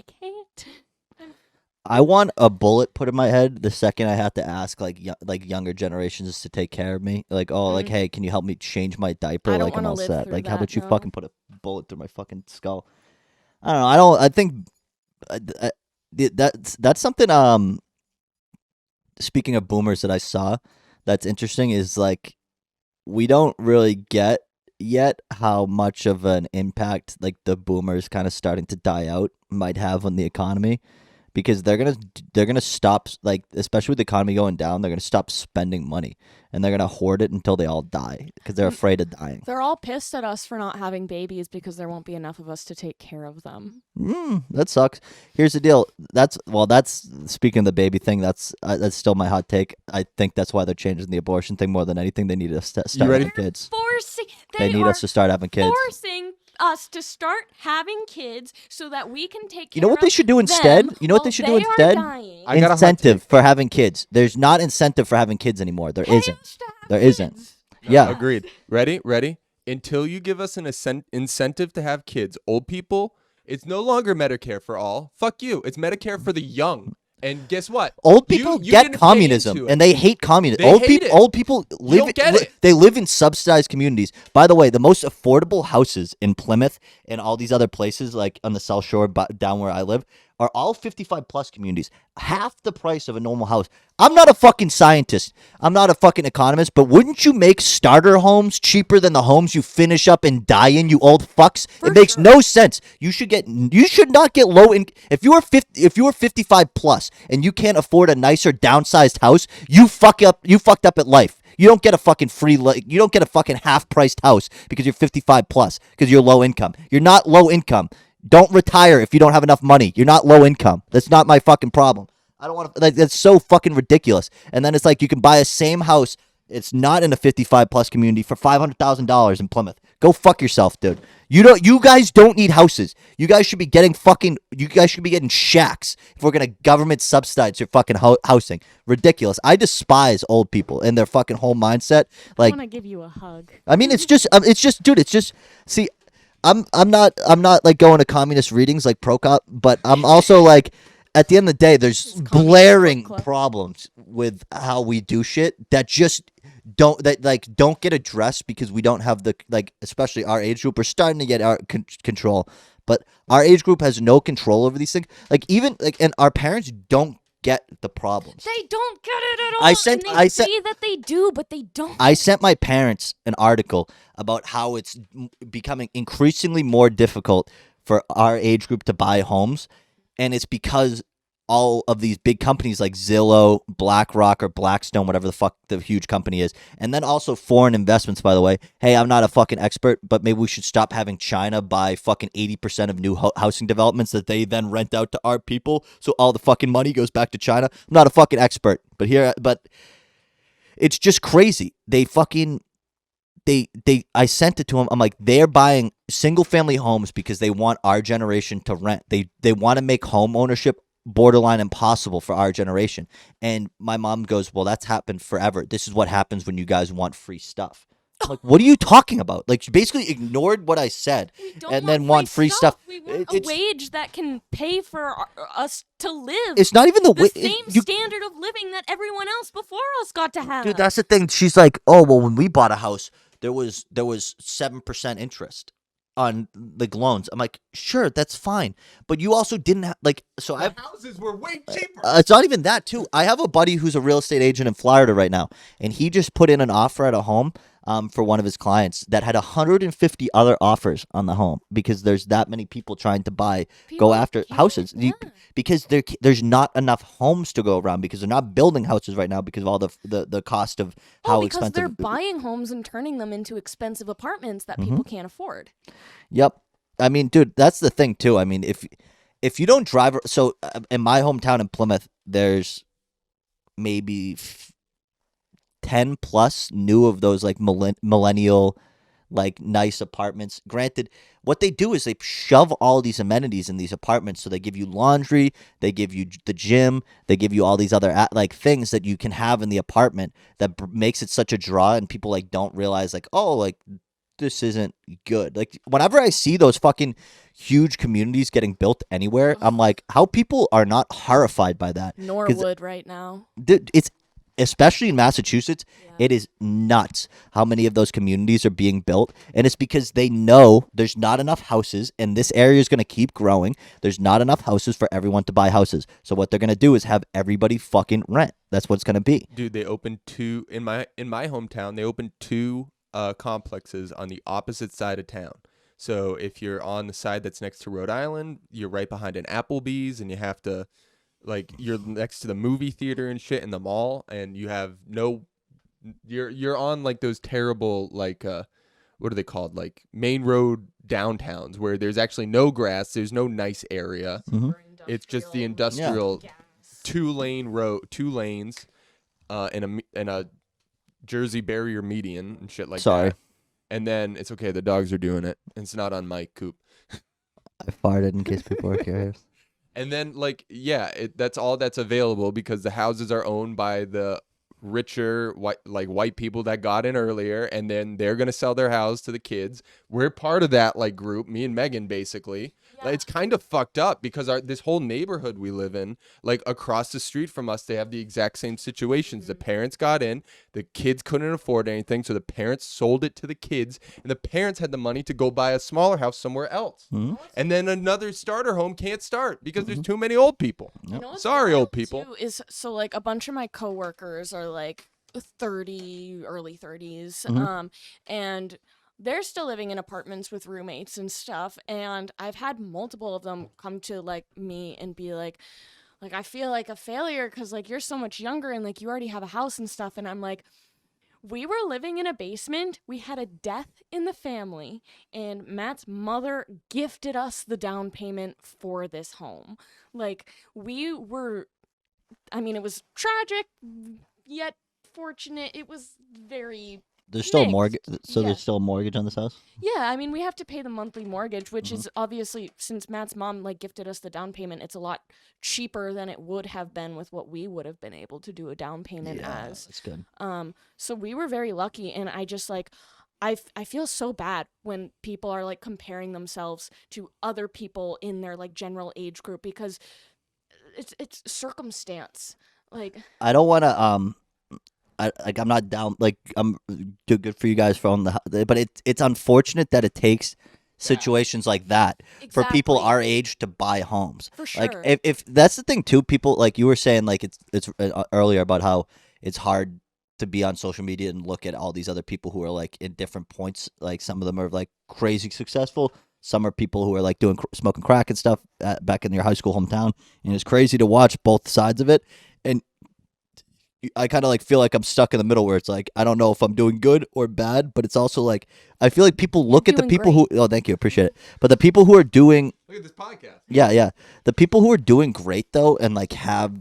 I want a bullet put in my head the second I have to ask like younger generations to take care of me. Like, oh, like, hey, can you help me change my diaper? I don't Like, I'm wanna all live set. through Like, how that, about you no. fucking put a bullet through my fucking skull? I don't know. I think that's something. Speaking of boomers that I saw, that's interesting is like we don't really get yet how much of an impact like the boomers kind of starting to die out might have on the economy, because they're gonna stop, like, especially with the economy going down, they're gonna stop spending money and they're gonna hoard it until they all die because they're afraid of dying. They're all pissed at us for not having babies because there won't be enough of us to take care of them. That sucks. Here's the deal. That's speaking of the baby thing. That's still my hot take. I think that's why they're changing the abortion thing more than anything. They need to start having kids. They need us to start having kids. Forcing us to start having kids so that we can take care of You know what they should do instead? You know what they should do instead? I got a hot Incentive for having kids. There's not incentive for having kids anymore. There isn't. There isn't. Yeah. Agreed. Ready? Until you give us an incentive to have kids, old people, it's no longer Medicare for all. Fuck you. It's Medicare for the young. And guess what? Old people get communism, and they hate communism. Old people live. They live in subsidized communities. By the way, the most affordable houses in Plymouth and all these other places, like on the South Shore, down where I live, are all 55+ communities. Half the price of a normal house. I'm not a fucking scientist. I'm not a fucking economist, but wouldn't you make starter homes cheaper than the homes you finish up and die in, you old fucks? It makes no sense. You should not get low in. If you are 55+ and you can't afford a nicer downsized house, you fucked up at life. You don't get a fucking you don't get a fucking half-priced house because you're 55+ because you're low income. You're not low income. Don't retire if you don't have enough money. You're not low income. That's not my fucking problem. I don't want to. Like, that's so fucking ridiculous. And then it's like you can buy a same house. It's not in a 55+ community for $500,000 in Plymouth. Go fuck yourself, dude. You guys don't need houses. You guys should be getting shacks if we're gonna government subsidize your fucking housing. Ridiculous. I despise old people and their fucking whole mindset. Like, I want to give you a hug. I mean, it's just, dude. See. I'm not like going to communist readings like Prokop, but I'm also like, at the end of the day, there's blaring problems with how we do shit that just don't get addressed because we don't have the, like, especially our age group. We're starting to get our control, but our age group has no control over these things. Like, even like, and our parents don't get the problems. They don't get it at all. They say that they do, but they don't. I sent my parents an article about how it's becoming increasingly more difficult for our age group to buy homes, and it's because all of these big companies like Zillow, BlackRock, or Blackstone, whatever the fuck the huge company is, and then also foreign investments, by the way. Hey, I'm not a fucking expert, but maybe we should stop having China buy fucking 80% of new housing developments that they then rent out to our people, so all the fucking money goes back to China. I'm not a fucking expert, but it's just crazy. I sent it to them. I'm like, they're buying single family homes because they want our generation to rent. They want to make home ownership borderline impossible for our generation. And my mom goes, well, that's happened forever. This is what happens when you guys want free stuff. I'm like, what are you talking about? Like, she basically ignored what I said and then want free stuff. We want a wage that can pay for us to live. It's not even the same standard of living that everyone else before us got to have. Dude, that's the thing. She's like, oh, well, when we bought a house, there was 7% interest on the loans. I'm like, sure, that's fine, but you also didn't have, like, so the houses were way cheaper. It's not even that too. I have a buddy who's a real estate agent in Florida right now, and he just put in an offer at a home for one of his clients that had 150 other offers on the home because there's that many people trying to go after houses. Because there's not enough homes to go around because they're not building houses right now because of all the cost of how expensive. Because they're buying homes and turning them into expensive apartments that people can't afford. Yep. I mean, dude, that's the thing too. I mean, if you don't drive, so in my hometown in Plymouth, there's maybe 10+ new of those like millennial like nice apartments. Granted, what they do is they shove all these amenities in these apartments. So they give you laundry, they give you the gym, they give you all these other like things that you can have in the apartment that makes it such a draw, and people like don't realize like, oh, like this isn't good. Like whenever I see those fucking huge communities getting built anywhere, I'm like, how people are not horrified by that. Norwood right now. It's especially in Massachusetts, it is nuts how many of those communities are being built. And it's because they know there's not enough houses and this area is going to keep growing. There's not enough houses for everyone to buy houses. So what they're going to do is have everybody fucking rent. That's what it's going to be. Dude, they opened two in my hometown. They opened two complexes on the opposite side of town. So if you're on the side that's next to Rhode Island, you're right behind an Applebee's, and you have to, like, you're next to the movie theater and shit in the mall, and you have no, you're on like those terrible, like, what are they called? Like main road downtowns where there's actually no grass, there's no nice area. Mm-hmm. It's just the industrial 2-lane road, 2 lanes, and a Jersey barrier median and shit like that. And then it's okay. The dogs are doing it. It's not on mic, Coop. I farted in case people are curious. And then, like, yeah, that's all that's available because the houses are owned by the richer white people that got in earlier, and then they're gonna sell their house to the kids. We're part of that like group. Me and Meghan, basically. Yeah. It's kind of fucked up because this whole neighborhood we live in, like across the street from us, they have the exact same situations. The parents got in, the kids couldn't afford anything, so the parents sold it to the kids, and the parents had the money to go buy a smaller house somewhere else. Mm-hmm. And then another starter home can't start because there's too many old people. You know Sorry, old people. Is so like a bunch of my coworkers are like 30, early 30s, and they're still living in apartments with roommates and stuff, and I've had multiple of them come to like me and be like I feel like a failure because like you're so much younger and like you already have a house and stuff, and I'm like, we were living in a basement, we had a death in the family, and Matt's mother gifted us the down payment for this home. Like we were, I mean, it was tragic yet fortunate. It was very There's still a mortgage, so there's still a mortgage on this house? Yeah, I mean, we have to pay the monthly mortgage, which is obviously, since Matt's mom like gifted us the down payment, it's a lot cheaper than it would have been with what we would have been able to do a down payment as. That's good. So we were very lucky, and I just like, I feel so bad when people are like comparing themselves to other people in their like general age group because it's circumstance. Like I don't want to I'm not down. Like I'm good for you guys from but it's unfortunate that it takes situations like that for people our age to buy homes. For sure. Like if that's the thing too, people like you were saying like it's earlier about how it's hard to be on social media and look at all these other people who are like in different points. Like some of them are like crazy successful. Some are people who are like smoking crack and stuff back in your high school hometown, and it's crazy to watch both sides of it. And I kind of like feel like I'm stuck in the middle where it's like I don't know if I'm doing good or bad, but it's also like I feel like people look at the people who thank you, appreciate it. But the people who are doing look at this podcast. Yeah. The people who are doing great though and like have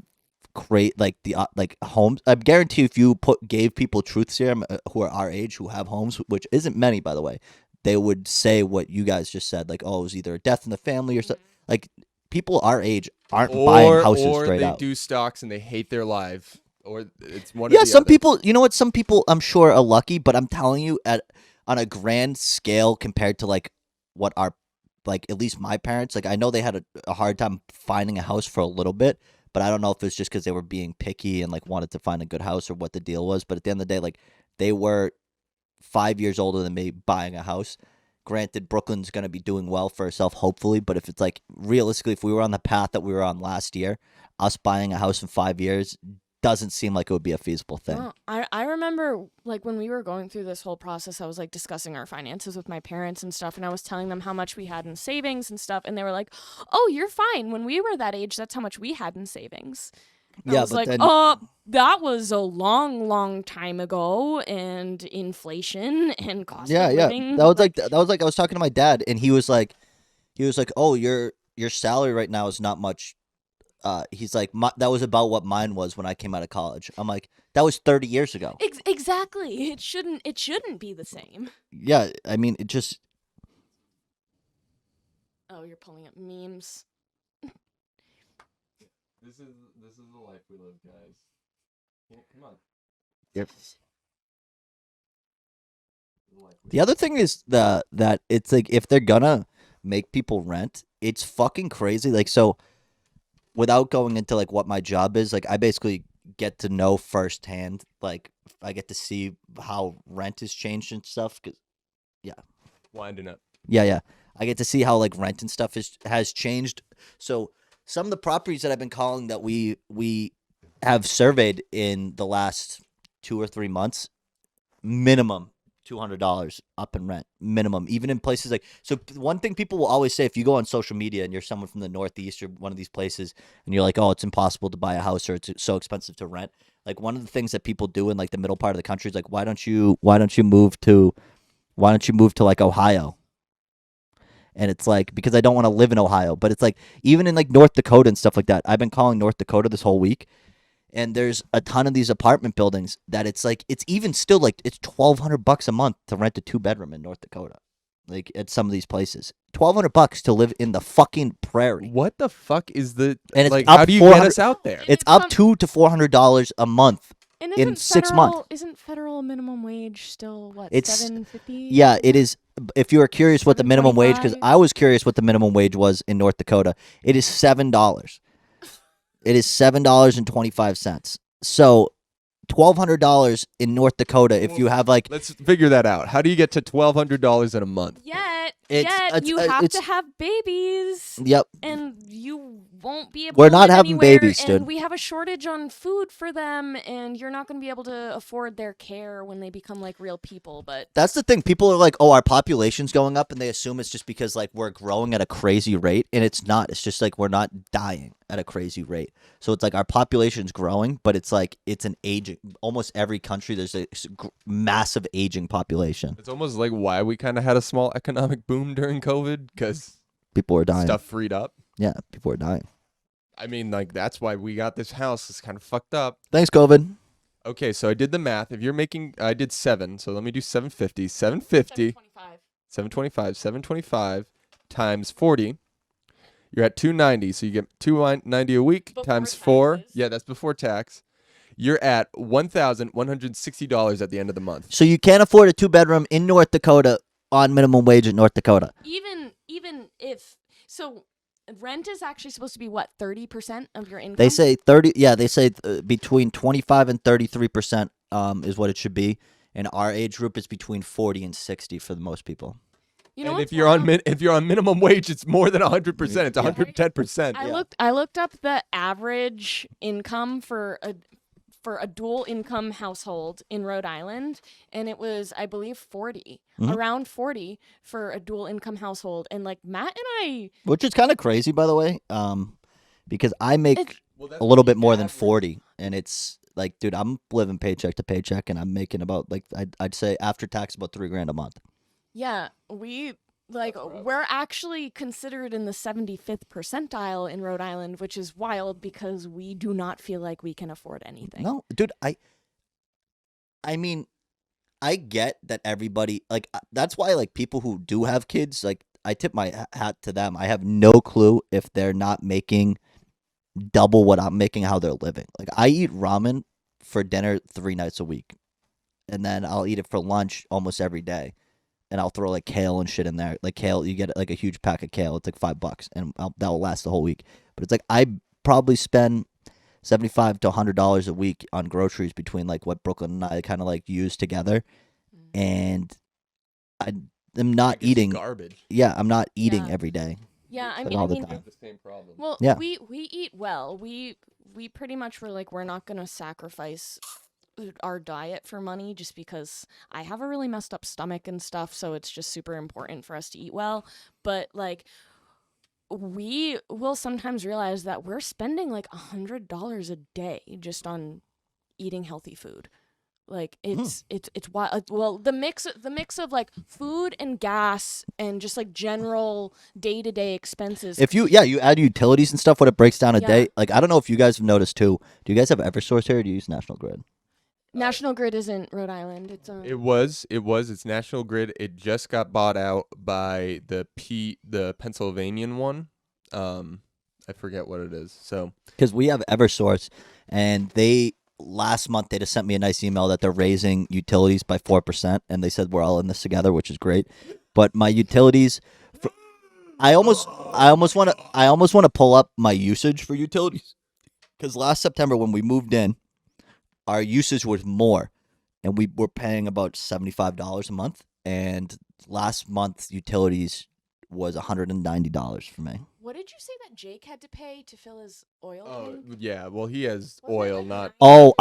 great like the like homes. I guarantee if you gave people truth serum who are our age who have homes, which isn't many by the way, they would say what you guys just said, like, oh, it was either a death in the family or something. Like people our age aren't buying houses straight out. Or they do stocks and they hate their life. Or it's one. Yeah, some people. You know what? Some people, I'm sure, are lucky, but I'm telling you, on a grand scale compared to like what our, like at least my parents, like I know they had a hard time finding a house for a little bit, but I don't know if it's just because they were being picky and like wanted to find a good house or what the deal was. But at the end of the day, like they were 5 years older than me buying a house. Granted, Brooklyn's going to be doing well for herself, hopefully. But if it's like realistically, if we were on the path that we were on last year, us buying a house in 5 years doesn't seem like it would be a feasible thing. No, I remember like when we were going through this whole process, I was like discussing our finances with my parents and stuff, and I was telling them how much we had in savings and stuff, and they were like, "Oh, you're fine. When we were that age, that's how much we had in savings." And I was like, that was a long time ago, and inflation and cost of living. That was like I was talking to my dad, and he was like, oh, your salary right now is not much he's like, that was about what mine was when I came out of college. I'm like, that was 30 years ago. Exactly. It shouldn't be the same. Yeah, I mean, it just. Oh, you're pulling up memes. This is the life we live, guys. Yeah, come on. Yep. The other thing is that it's like if they're gonna make people rent, it's fucking crazy. Like, so without going into like what my job is, like I basically get to know firsthand. Like I get to see how rent has changed and stuff. Winding up. Yeah. I get to see how like rent and stuff has changed. So some of the properties that I've been calling that we have surveyed in the last 2 or 3 months, minimum $200 up in rent, minimum. Even in places like, so one thing people will always say, if you go on social media and you're someone from the Northeast or one of these places and you're like, oh, it's impossible to buy a house or it's so expensive to rent. Like one of the things that people do in like the middle part of the country is like, why don't you move to like Ohio? And it's like, because I don't want to live in Ohio, but it's like, even in like North Dakota and stuff like that, I've been calling North Dakota this whole week. And there's a ton of these apartment buildings that it's like, it's even still like, it's $1,200 a month to rent a 2-bedroom in North Dakota. Like at some of these places, $1,200 to live in the fucking prairie. What the fuck is the, and it's like, up how do you get us out there? It's up $200 to $400 a month in 6 months. Isn't federal minimum wage still what? It's $7.50? Yeah, it is. If you are curious what the minimum wage, because I was curious what the minimum wage was in North Dakota, it is $7. It is $7.25. So $1,200 in North Dakota. If you have like, let's figure that out. How do you get to $1,200 in a month? Yet It's- you have to have babies. Yep. And you won't be able We're to not live having anywhere, babies, and dude. we have a shortage on food for them, and you're not going to be able to afford their care when they become like real people. But That's the thing. People are like, oh, our population's going up, and they assume it's just because like we're growing at a crazy rate, and it's not. It's just like we're not dying at a crazy rate. So it's like our population's growing, but it's like it's an aging. Almost every country there's a massive aging population. It's almost like why we kind of had a small economic boom during COVID, because people were dying. Stuff freed up. Yeah, people were dying. I mean, like, that's why we got this house. It's kind of fucked up. Thanks, COVID. Okay, so I did the math. If you're making, I did 7, so let me do 750. 725 times 40. You're at 290, so you get 290 a week times 4. Yeah, that's before tax. You're at $1,160 at the end of the month. So you can't afford a 2-bedroom in North Dakota on minimum wage in North Dakota. even if so, rent is actually supposed to be what, 30% of your income? They say 30. Yeah, they say between 25 and 33% is what it should be. And our age group is between 40 and 60 for the most people. You know, and if you're on minimum wage, it's more than 100%. It's 110%. I looked up the average income for a dual income household in Rhode Island, and it was, I believe, 40, around 40 for a dual income household. And like Matt and I, which is kind of crazy, by the way, because I make a little bit more than 40, and it's like, dude, I'm living paycheck to paycheck, and I'm making about like I'd say after tax about $3,000 a month. yeah, we're actually considered in the 75th percentile in Rhode Island, which is wild because we do not feel like we can afford anything. No, dude, I mean, I get that everybody, like, that's why, like, people who do have kids, like, I tip my hat to them. I have no clue if they're not making double what I'm making, how they're living. Like, I eat ramen for dinner 3 nights a week, and then I'll eat it for lunch almost every day. And I'll throw like kale and shit in there. Like kale, you get like a huge pack of kale. It's like $5, and that will last the whole week. But it's like I probably spend $75 to $100 a week on groceries between like what Brooklyn and I kind of like use together, and I'm not eating garbage. Yeah, I'm not eating every day. Yeah, I like mean, all the time. The same problem. Well, Yeah. we eat well. We pretty much were like, we're not gonna sacrifice our diet for money just because I have a really messed up stomach and stuff, so it's just super important for us to eat well. But like, we will sometimes realize that we're spending like $100 a day just on eating healthy food. Like it's wild. Well, the mix of like food and gas and just like general day-to-day expenses. If you add utilities and stuff, what it breaks down a day. Like I don't know if you guys have noticed too. Do you guys have EverSource here, or do you use National Grid? National Grid isn't Rhode Island. It's It was. It's National Grid. It just got bought out by the Pennsylvanian one. I forget what it is. So because we have EverSource, and last month they just sent me a nice email that they're raising utilities by 4%, and they said we're all in this together, which is great. But my utilities, I almost want to pull up my usage for utilities, because last September when we moved in, our usage was more, and we were paying about $75 a month, and last month's utilities was $190 for me. What did you say that Jake had to pay to fill his oil tank? yeah. Well, he has oil, not. Oh,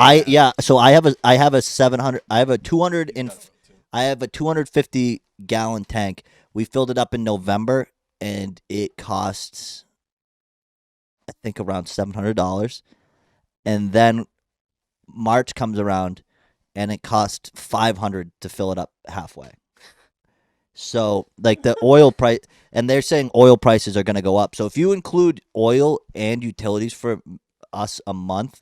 so I have a 700. I have a 250 gallon tank. We filled it up in November, and it costs, I think, around $700. And then March comes around, and it costs $500 to fill it up halfway. So, like the oil price, and they're saying oil prices are going to go up. So, if you include oil and utilities for us a month,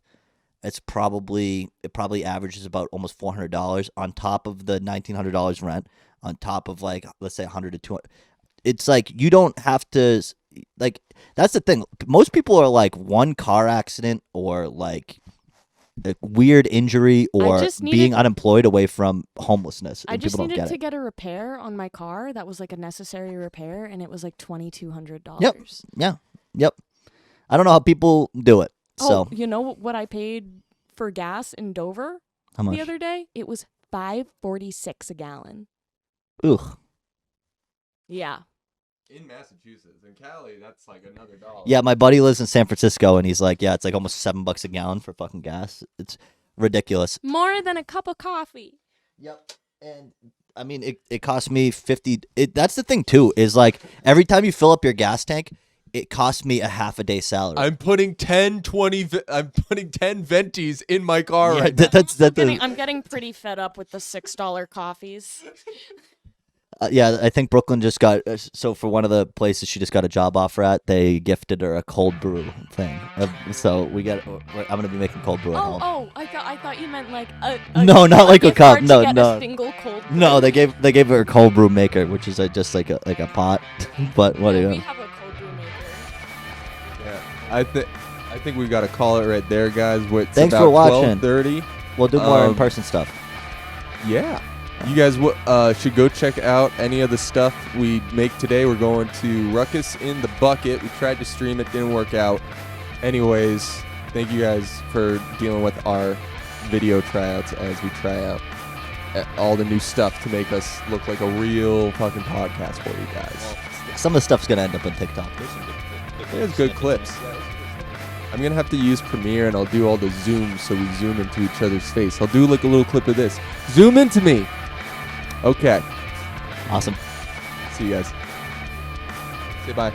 it probably averages about almost $400 on top of the $1,900 rent, on top of like let's say $100 to $200. It's like you don't have to like. That's the thing. Most people are like one car accident or like a weird injury or being unemployed away from homelessness. I just needed to get a repair on my car that was like a necessary repair, and it was like $2,200. Yep. Yeah. Yep. I don't know how people do it. Oh, So you know what I paid for gas in Dover how much? the other day? It was $5.46 a gallon. Ugh. Yeah. In Massachusetts, in Cali, that's like another $1. Yeah, my buddy lives in San Francisco, and he's like, yeah, it's like almost $7 a gallon for fucking gas. It's ridiculous. More than a cup of coffee. Yep. And I mean, it cost me $50. That's the thing too, is like every time you fill up your gas tank, it costs me a half a day salary. I'm putting 10 ventis in my car right now. I'm getting pretty fed up with the $6 coffees. Yeah, I think Brooklyn just got, so for one of the places she just got a job offer at, they gifted her a cold brew thing. So I'm going to be making cold brew at home. Oh, I thought you meant like no, not like a cup. No, a single cold brew. No, they gave her a cold brew maker, which is just like a pot. But what do you? We have a cold brew maker. Yeah, I think we got to call it right there, guys. Thanks for watching. 12:30. We'll do more in-person stuff. Yeah. You guys should go check out any of the stuff we make today. We're going to Ruckus in the Bucket. We tried to stream it, didn't work out. Anyways, thank you guys for dealing with our video tryouts as we try out all the new stuff to make us look like a real fucking podcast for you guys. Well, some of the stuff's going to end up on TikTok. There's good clips. I'm going to have to use Premiere, and I'll do all the zooms so we zoom into each other's face. I'll do like a little clip of this. Zoom into me. Okay. Awesome. See you guys. Say bye.